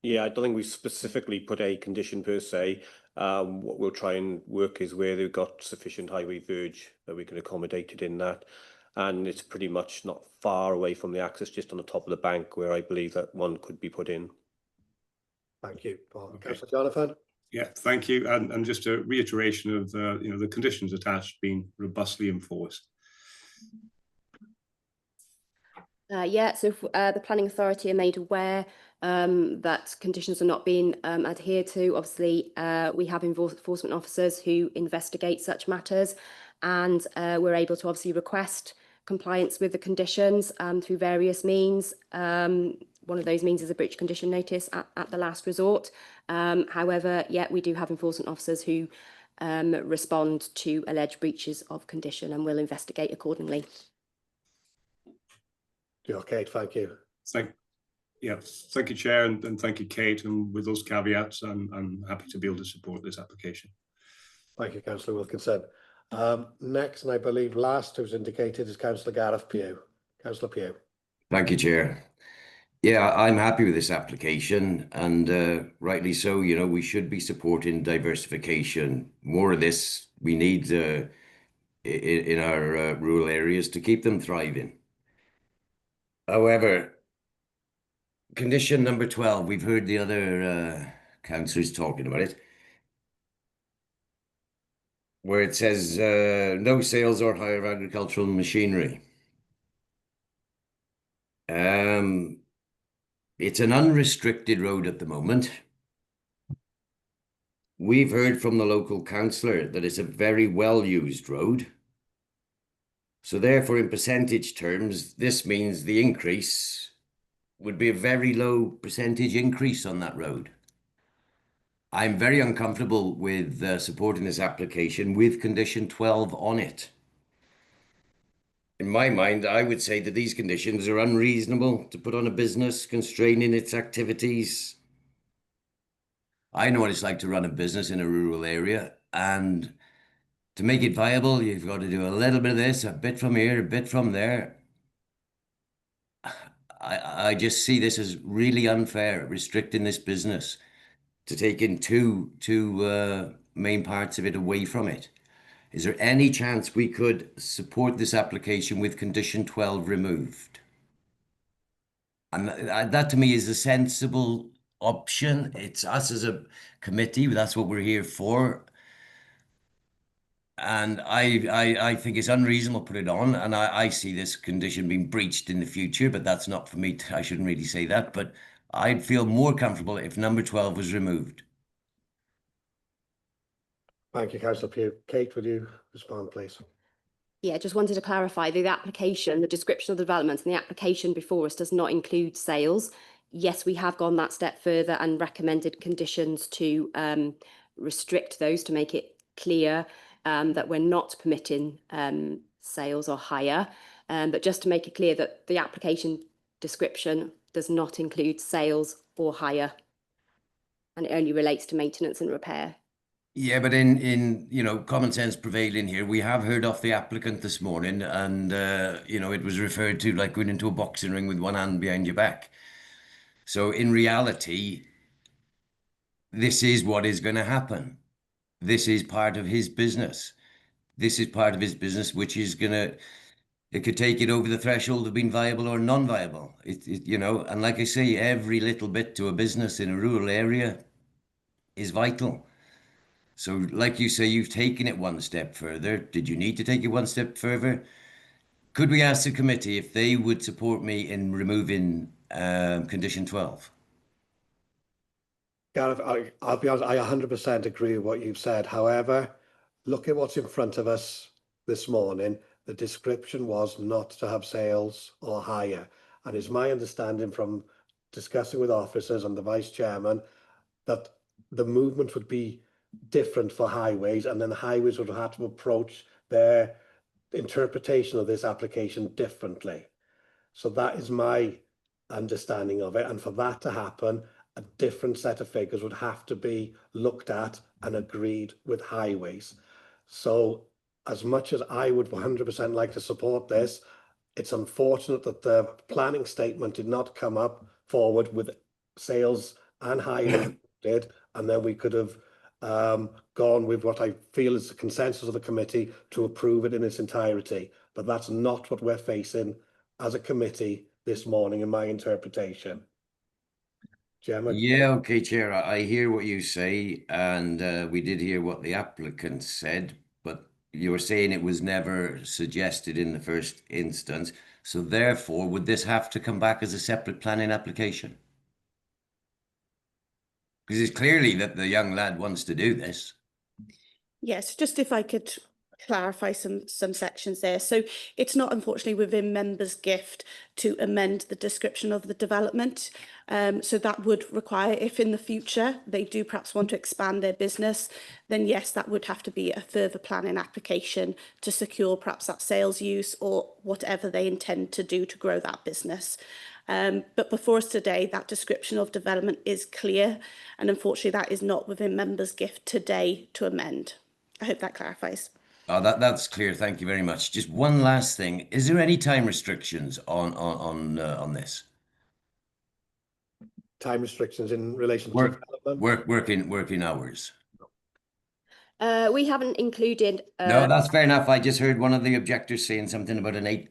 Yeah, I don't think we specifically put a condition per se. What we'll try and work is where they've got sufficient highway verge that we can accommodate it in that. And it's pretty much not far away from the access, just on the top of the bank where I believe that one could be put in. Thank you, Paul. Okay. Councillor Jonathan? Yeah, thank you. And just a reiteration of the conditions attached being robustly enforced. So the planning authority are made aware that conditions are not being adhered to. Obviously, we have enforcement officers who investigate such matters, and we're able to obviously request compliance with the conditions through various means. One of those means is a breach condition notice at the last resort. However, we do have enforcement officers who respond to alleged breaches of condition and will investigate accordingly. Okay, thank you. Thank you, Chair, and thank you, Kate. And with those caveats, I'm happy to be able to support this application. Thank you, Councillor Wilkinson. Next, and I believe last who's indicated, is Councillor Gareth Pugh. Councillor Pugh. Thank you, Chair. Yeah, I'm happy with this application, and rightly so. You know, we should be supporting diversification. More of this we need in our rural areas to keep them thriving. However, condition number 12, we've heard the other councillors talking about it, where it says no sales or hire of agricultural machinery. It's an unrestricted road at the moment. We've heard from the local councillor that it's a very well-used road. So therefore, in percentage terms, this means the increase would be a very low percentage increase on that road. I'm very uncomfortable with supporting this application with condition 12 on it. In my mind, I would say that these conditions are unreasonable to put on a business, constraining its activities. I know what it's like to run a business in a rural area, and to make it viable, you've got to do a little bit of this, a bit from here, a bit from there. I just see this as really unfair, restricting this business to taking two main parts of it away from it. Is there any chance we could support this application with condition 12 removed? And that to me is a sensible option. It's us as a committee, that's what we're here for. And I think it's unreasonable to put it on, and I see this condition being breached in the future, but that's not for me. I shouldn't really say that, but I'd feel more comfortable if number 12 was removed. Thank you, Councillor Pugh. Kate, will you respond, please? Yeah, just wanted to clarify the application, the description of the developments and the application before us does not include sales. Yes, we have gone that step further and recommended conditions to restrict those, to make it clear that we're not permitting sales or hire. But just to make it clear that the application description does not include sales or hire, and it only relates to maintenance and repair. Yeah, but in common sense prevailing here, we have heard off the applicant this morning, and it was referred to like going into a boxing ring with one hand behind your back. So in reality, this is what is going to happen. This is part of his business. This is part of his business, which is it could take it over the threshold of being viable or non-viable. And like I say, every little bit to a business in a rural area is vital. So like you say, you've taken it one step further. Did you need to take it one step further? Could we ask the committee if they would support me in removing condition 12? Gareth, I'll be honest, I 100% agree with what you've said. However, look at what's in front of us this morning. The description was not to have sales or hire. And it's my understanding from discussing with officers and the vice chairman that the movement would be different for highways, and then the highways would have to approach their interpretation of this application differently. So that is my understanding of it. And for that to happen, a different set of figures would have to be looked at and agreed with highways. So as much as I would 100% like to support this, it's unfortunate that the planning statement did not come up forward with sales and highway did, and then we could have gone with what I feel is the consensus of the committee to approve it in its entirety. But that's not what we're facing as a committee this morning, in my interpretation. Gemma? Yeah, okay, Chair. I hear what you say, and we did hear what the applicant said, but you were saying it was never suggested in the first instance. So therefore, would this have to come back as a separate planning application? Because it's clearly that the young lad wants to do this. Yes, just if I could clarify some sections there. So it's not unfortunately within members' gift to amend the description of the development. So that would require, if in the future they do perhaps want to expand their business, then yes, that would have to be a further planning application to secure perhaps that sales use or whatever they intend to do to grow that business. But before us today, that description of development is clear, and unfortunately that is not within members' gift today to amend. I hope that clarifies. Oh, that's clear. Thank you very much. Just one last thing. Is there any time restrictions on this? Time restrictions in relation to development? Working hours. We haven't included. No, that's fair enough. I just heard one of the objectors saying something about an 8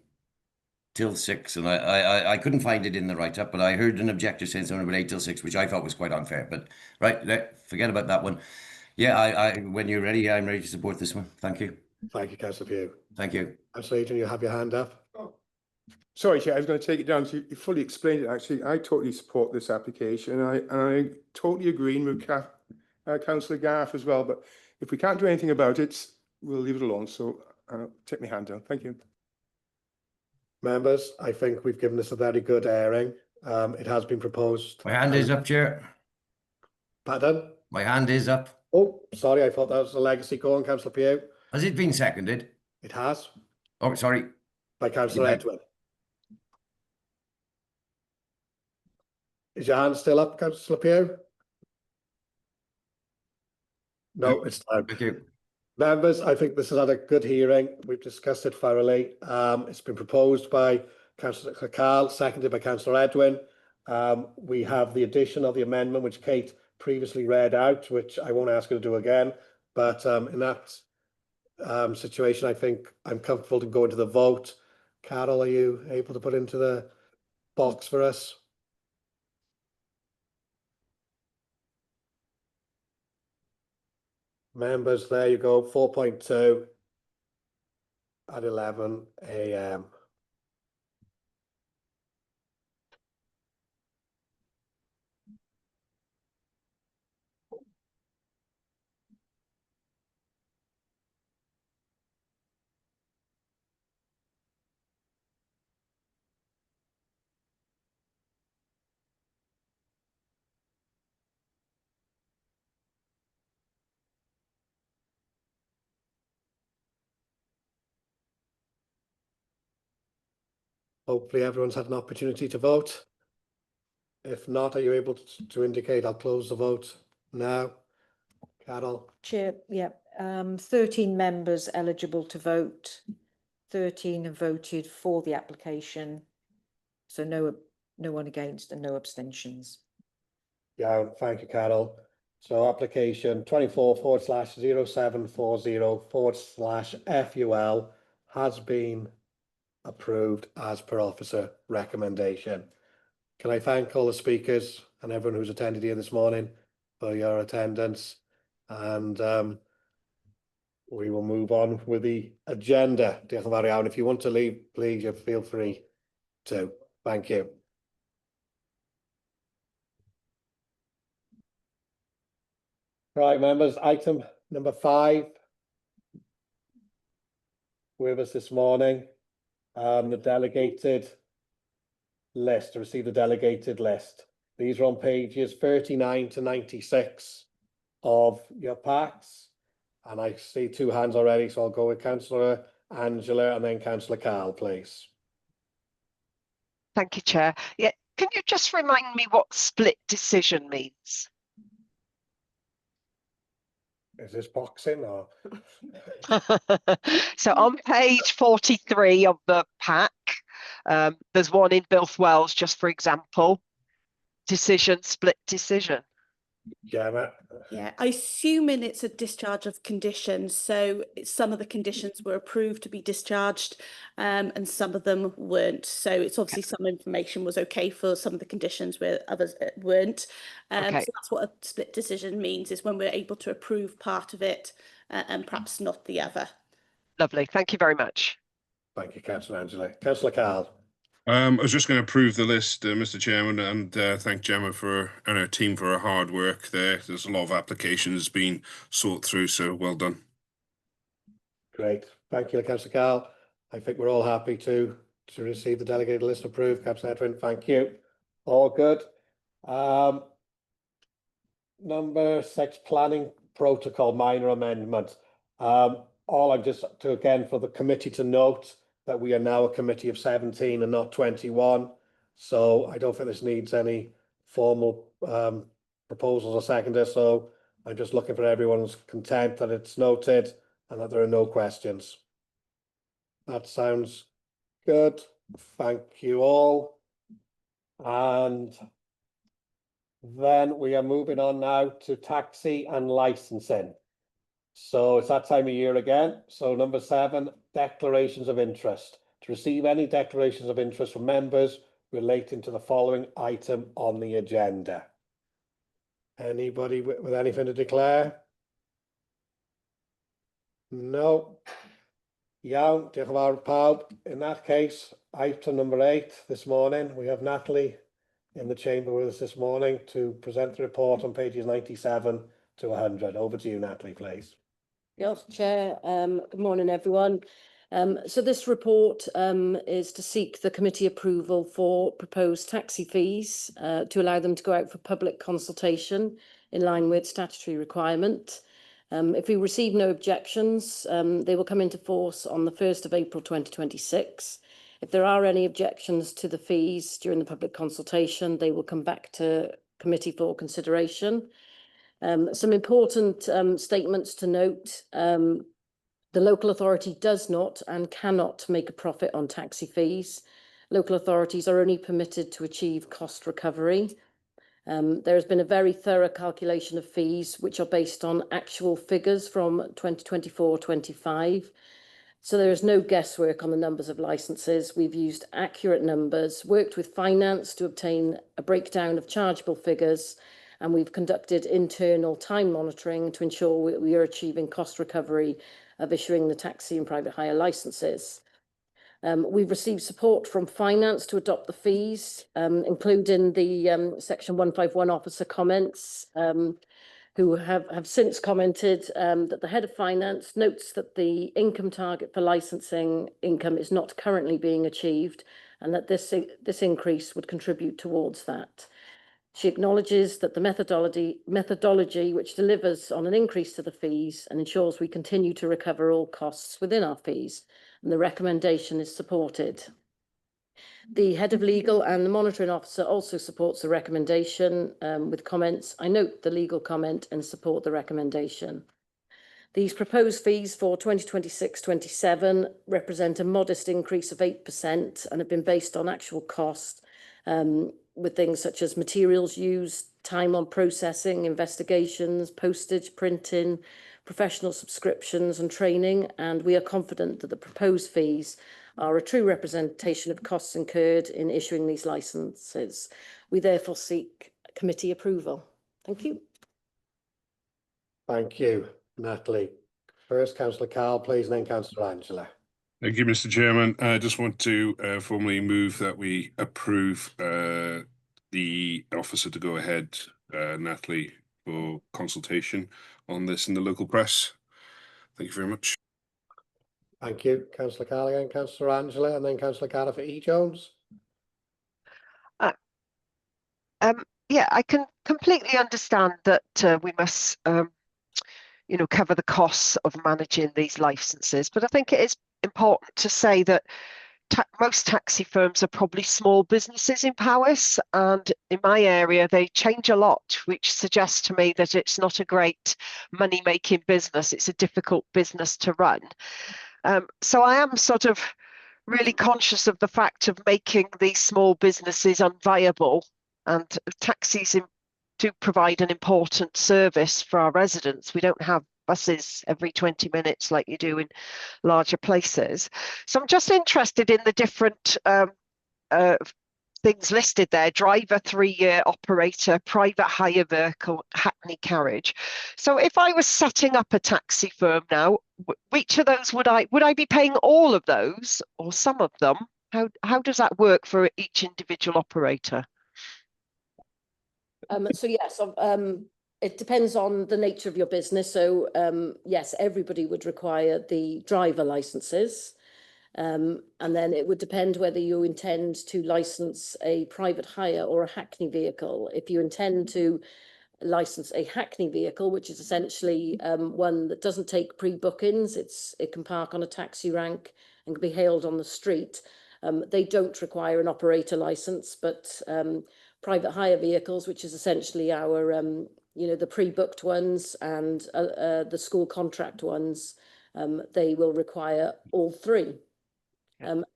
till 6, and I couldn't find it in the write-up, but I heard an objector saying something about 8 till 6, which I thought was quite unfair. But right, forget about that one. Yeah, when you're ready, I'm ready to support this one. Thank you. Thank you, Councillor Pugh. Thank you. Councillor Adrian, you have your hand up. Sorry, Chair, I was going to take it down. So you fully explained it. Actually, I totally support this application. I totally agree with Councillor Gareth as well. But if we can't do anything about it, we'll leave it alone. So I'll take my hand down. Thank you. Members, I think we've given this a very good airing. It has been proposed. My hand is up, Chair. Pardon? My hand is up. Oh, sorry, I thought that was a legacy call on Councillor Pugh. Has it been seconded? It has. Oh, sorry. By Councillor Edwin. Is your hand still up, Councillor Pugh? No, it's down. Thank you. Members, I think this has had a good hearing. We've discussed it thoroughly. It's been proposed by Councillor Carl, seconded by Councillor Edwin. We have the addition of the amendment which Kate previously read out, which I won't ask her to do again. But in that situation, I think I'm comfortable to go into the vote. Carol, are you able to put into the box for us? Members, there you go, 4.2 at 11 a.m. Hopefully everyone's had an opportunity to vote. If not, are you able to indicate? I'll close the vote now. Carol? Chair, yeah, 13 members eligible to vote. 13 have voted for the application. So no one against and no abstentions. Yeah, thank you, Carol. So application 24/0740/FUL has been approved as per officer recommendation. Can I thank all the speakers and everyone who's attended here this morning for your attendance, and we will move on with the agenda. Diolch yn fawr iawn. If you want to leave, please, you feel free to. Thank you. Right, members, item number 5 with us this morning, the delegated list, to receive the delegated list. These are on pages 39 to 96 of your packs, and I see 2 hands already, so I'll go with Councillor Angela and then Councillor Carl, please. Thank you, Chair. Yeah, can you just remind me what split decision means? Is this boxing or? So on page 43 of the pack, there's one in Builth Wells, just for example, decision, split decision. Gemma? Yeah, I assuming it's a discharge of conditions. So some of the conditions were approved to be discharged, and some of them weren't. So it's obviously some information was okay for some of the conditions where others weren't. Okay. So that's what a split decision means, is when we're able to approve part of it and perhaps not the other. Lovely. Thank you very much. Thank you, Councillor Angela. Councillor Carl? I was just going to approve the list, Mr. Chairman, and thank Gemma and her team for her hard work there. There's a lot of applications being sought through, so well done. Great. Thank you, Councillor Carl. I think we're all happy to receive the delegated list approved. Councillor Edwin, thank you. All good. Number 6, planning protocol minor amendment. All I'm just to, again, for the committee to note that we are now a committee of 17 and not 21. So I don't think this needs any formal proposals or seconders. So I'm just looking for everyone's content that it's noted and that there are no questions. That sounds good. Thank you all. And then we are moving on now to taxi and licensing. So it's that time of year again. So number 7, declarations of interest. To receive any declarations of interest from members relating to the following item on the agenda. Anybody with anything to declare? No. Iawn, diolch yn fawr pawb. In that case, item number 8 this morning, we have Natalie in the chamber with us this morning to present the report on pages 97 to 100. Over to you, Natalie, please. Yes, Chair. Good morning, everyone. So this report is to seek the committee approval for proposed taxi fees to allow them to go out for public consultation in line with statutory requirement. If we receive no objections, they will come into force on the 1st of April 2026. If there are any objections to the fees during the public consultation, they will come back to committee for consideration. Some important statements to note. The local authority does not and cannot make a profit on taxi fees. Local authorities are only permitted to achieve cost recovery. There has been a very thorough calculation of fees, which are based on actual figures from 2024-25. So there is no guesswork on the numbers of licenses. We've used accurate numbers, worked with finance to obtain a breakdown of chargeable figures, and we've conducted internal time monitoring to ensure we are achieving cost recovery of issuing the taxi and private hire licenses. We've received support from finance to adopt the fees, including the section 151 officer comments, who have since commented that the head of finance notes that the income target for licensing income is not currently being achieved, and that this increase would contribute towards that. She acknowledges that the methodology which delivers on an increase to the fees and ensures we continue to recover all costs within our fees, and the recommendation is supported. The head of legal and the monitoring officer also supports the recommendation with comments. I note the legal comment and support the recommendation. These proposed fees for 2026-27 represent a modest increase of 8% and have been based on actual cost with things such as materials used, time on processing, investigations, postage, printing, professional subscriptions and training. And we are confident that the proposed fees are a true representation of costs incurred in issuing these licenses. We therefore seek committee approval. Thank you. Thank you, Natalie. First, Councillor Carl, please, and then Councillor Angela. Thank you, Mr. Chairman. I just want to formally move that we approve the officer to go ahead, Natalie, for consultation on this in the local press. Thank you very much. Thank you, Councillor Carl again, Councillor Angela, and then Councillor Carter for E. Jones. Yeah, I can completely understand that we must, you know, cover the costs of managing these licenses, but I think it is important to say that most taxi firms are probably small businesses in Powys, and in my area they change a lot, which suggests to me that it's not a great money-making business. It's a difficult business to run. So I am sort of really conscious of the fact of making these small businesses unviable, and taxis do provide an important service for our residents. We don't have buses every 20 minutes like you do in larger places. So I'm just interested in the different things listed there: driver, 3-year, operator, private hire vehicle, hackney carriage. So if I was setting up a taxi firm now, which of those would I be paying? All of those or some of them? How does that work for each individual operator? So yes, it depends on the nature of your business. So yes, everybody would require the driver licenses. And then it would depend whether you intend to license a private hire or a hackney vehicle. If you intend to license a hackney vehicle, which is essentially one that doesn't take pre-bookings, it can park on a taxi rank and can be hailed on the street. They don't require an operator license, but private hire vehicles, which is essentially our, you know, the pre-booked ones and the school contract ones, they will require all three.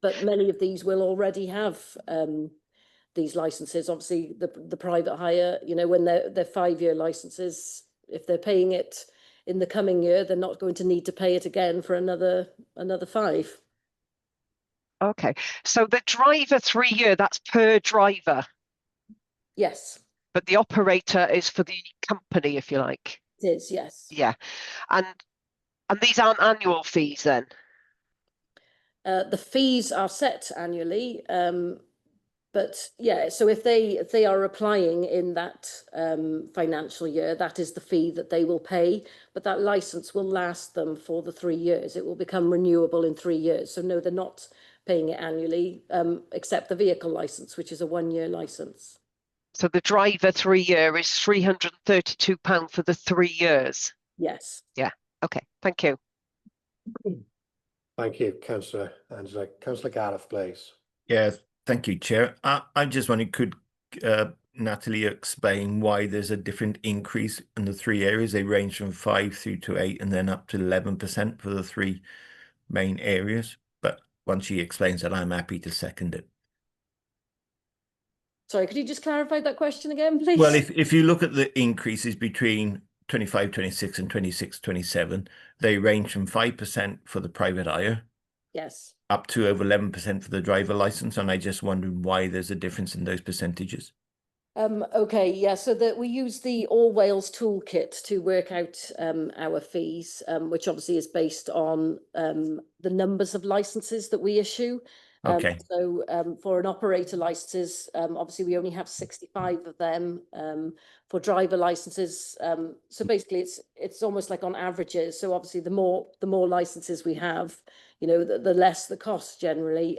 But many of these will already have these licenses. Obviously, the private hire, you know, when they're 5-year licenses, if they're paying it in the coming year, they're not going to need to pay it again for another 5. Okay, so the driver 3-year, that's per driver. Yes. But the operator is for the company, if you like. It is, yes. Yeah, and these aren't annual fees then? The fees are set annually, but yeah, so if they are applying in that financial year, that is the fee that they will pay, but that license will last them for the 3 years. It will become renewable in 3 years. So no, they're not paying it annually, except the vehicle license, which is a 1-year license. So the driver 3-year is £332 for the 3 years? Yes. Yeah, okay, thank you. Thank you, Councillor Angela. Councillor Gareth, please. Yeah, thank you, Chair. I just wondered, could Natalie explain why there's a different increase in the 3 areas? They range from 5 through to 8 and then up to 11% for the 3 main areas. But once she explains it, I'm happy to second it. Sorry, could you just clarify that question again, please? Well, if you look at the increases between 25-26 and 26-27, they range from 5% for the private hire. Yes. Up to over 11% for the driver license, and I just wondered why there's a difference in those percentages. Okay, yeah, so that we use the All Wales toolkit to work out our fees, which obviously is based on the numbers of licenses that we issue. Okay. So for an operator licenses, obviously we only have 65 of them. For driver licenses, so basically it's almost like on averages. So obviously the more licenses we have, you know, the less the cost generally.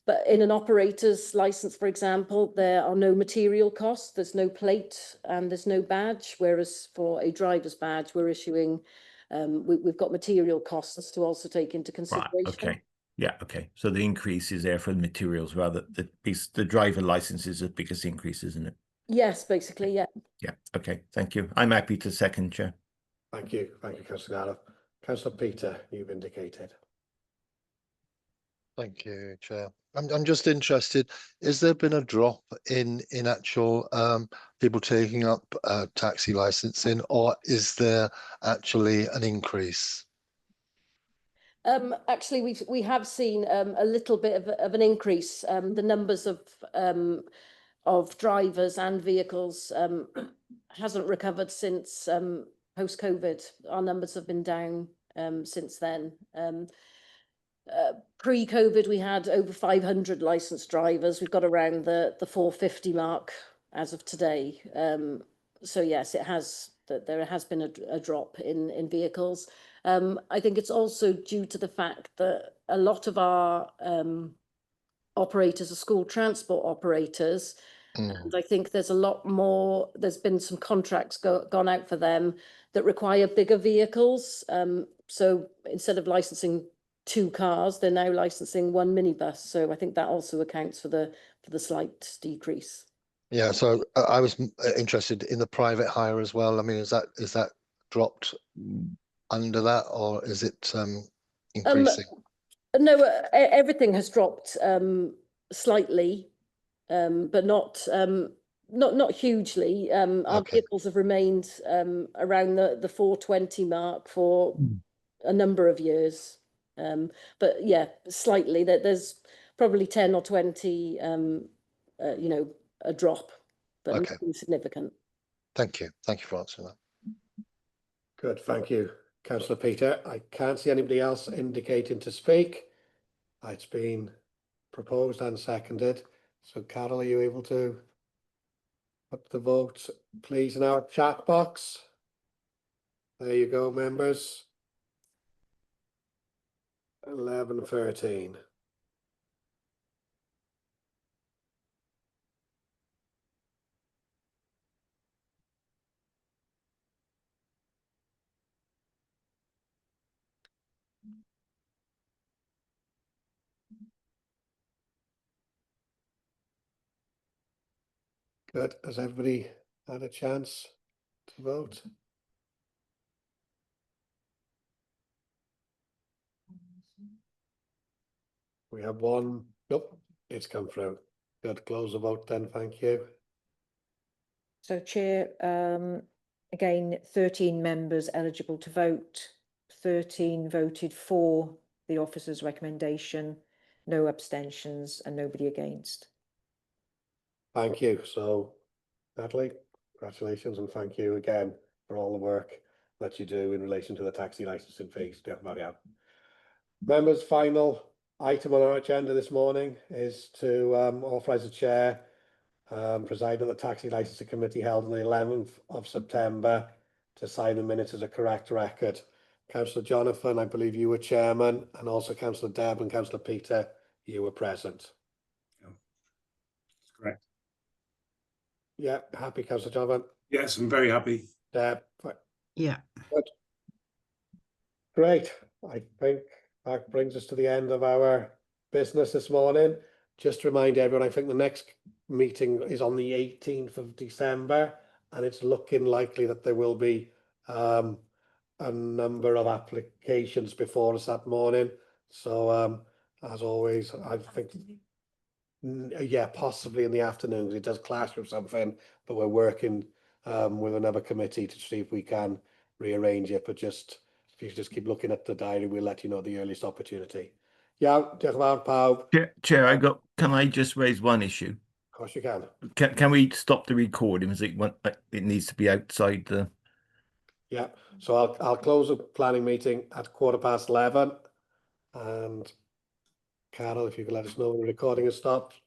But in an operator's license, for example, there are no material costs. There's no plate and there's no badge. Whereas for a driver's badge, we're issuing, we've got material costs to also take into consideration. Right, okay. Yeah, okay. So the increase is there for the materials rather the driver license is the biggest increase, isn't it? Yes, basically, yeah. Yeah, okay, thank you. I'm happy to second, Chair. Thank you, Councillor Gallo. Councillor Peter, you've indicated. Thank you, Chair. I'm just interested, has there been a drop in actual people taking up taxi licensing, or is there actually an increase? Actually, we have seen a little bit of an increase. The numbers of drivers and vehicles hasn't recovered since post-COVID. Our numbers have been down since then. Pre-COVID, we had over 500 licensed drivers. We've got around the 450 mark as of today. So yes, there has been a drop in vehicles. I think it's also due to the fact that a lot of our operators are school transport operators. And I think there's a lot more, there's been some contracts gone out for them that require bigger vehicles. So instead of licensing 2 cars, they're now licensing 1 minibus. So I think that also accounts for the slight decrease. Yeah, so I was interested in the private hire as well. I mean, is that dropped under that, or is it increasing? No, everything has dropped slightly, but not hugely. Our vehicles have remained around the 420 mark for a number of years. But yeah, slightly. There's probably 10 or 20, a drop, but nothing significant. Thank you. Thank you for answering that. Good, thank you, Councillor Peter. I can't see anybody else indicating to speak. It's been proposed and seconded. So Carol, are you able to put the vote, please, in our chat box? There you go, members. 11:13. Good. Has everybody had a chance to vote? We have one. Nope, it's come through. Good. Close the vote then. Thank you. So, Chair, again, 13 members eligible to vote. 13 voted for the officer's recommendation, no abstentions and nobody against. Thank you. So, Natalie, congratulations and thank you again for all the work that you do in relation to the taxi licensing fees. Members, final item on our agenda this morning is to authorise the chair preside at the taxi licensing committee held on the 11th of September to sign the minutes as a correct record. Councillor Jonathan, I believe you were chairman, and also Councillor Deb and Councillor Peter, you were present. That's correct. Yeah, happy, Councillor Jonathan? Yes, I'm very happy. Deb? Yeah. Good. Great. I think that brings us to the end of our business this morning. Just to remind everyone, I think the next meeting is on the 18th of December, and it's looking likely that there will be a number of applications before us that morning. So as always, I think, yeah, possibly in the afternoons. It does clash with something, but we're working with another committee to see if we can rearrange it. But just if you just keep looking at the diary, we'll let you know the earliest opportunity. Yeah, diolch yn fawr pawb. Chair, can I just raise one issue? Of course you can. Can we stop the recording? It needs to be outside the. Yeah, so I'll close the planning meeting at 11:15. And Carol, if you could let us know when the recording has stopped.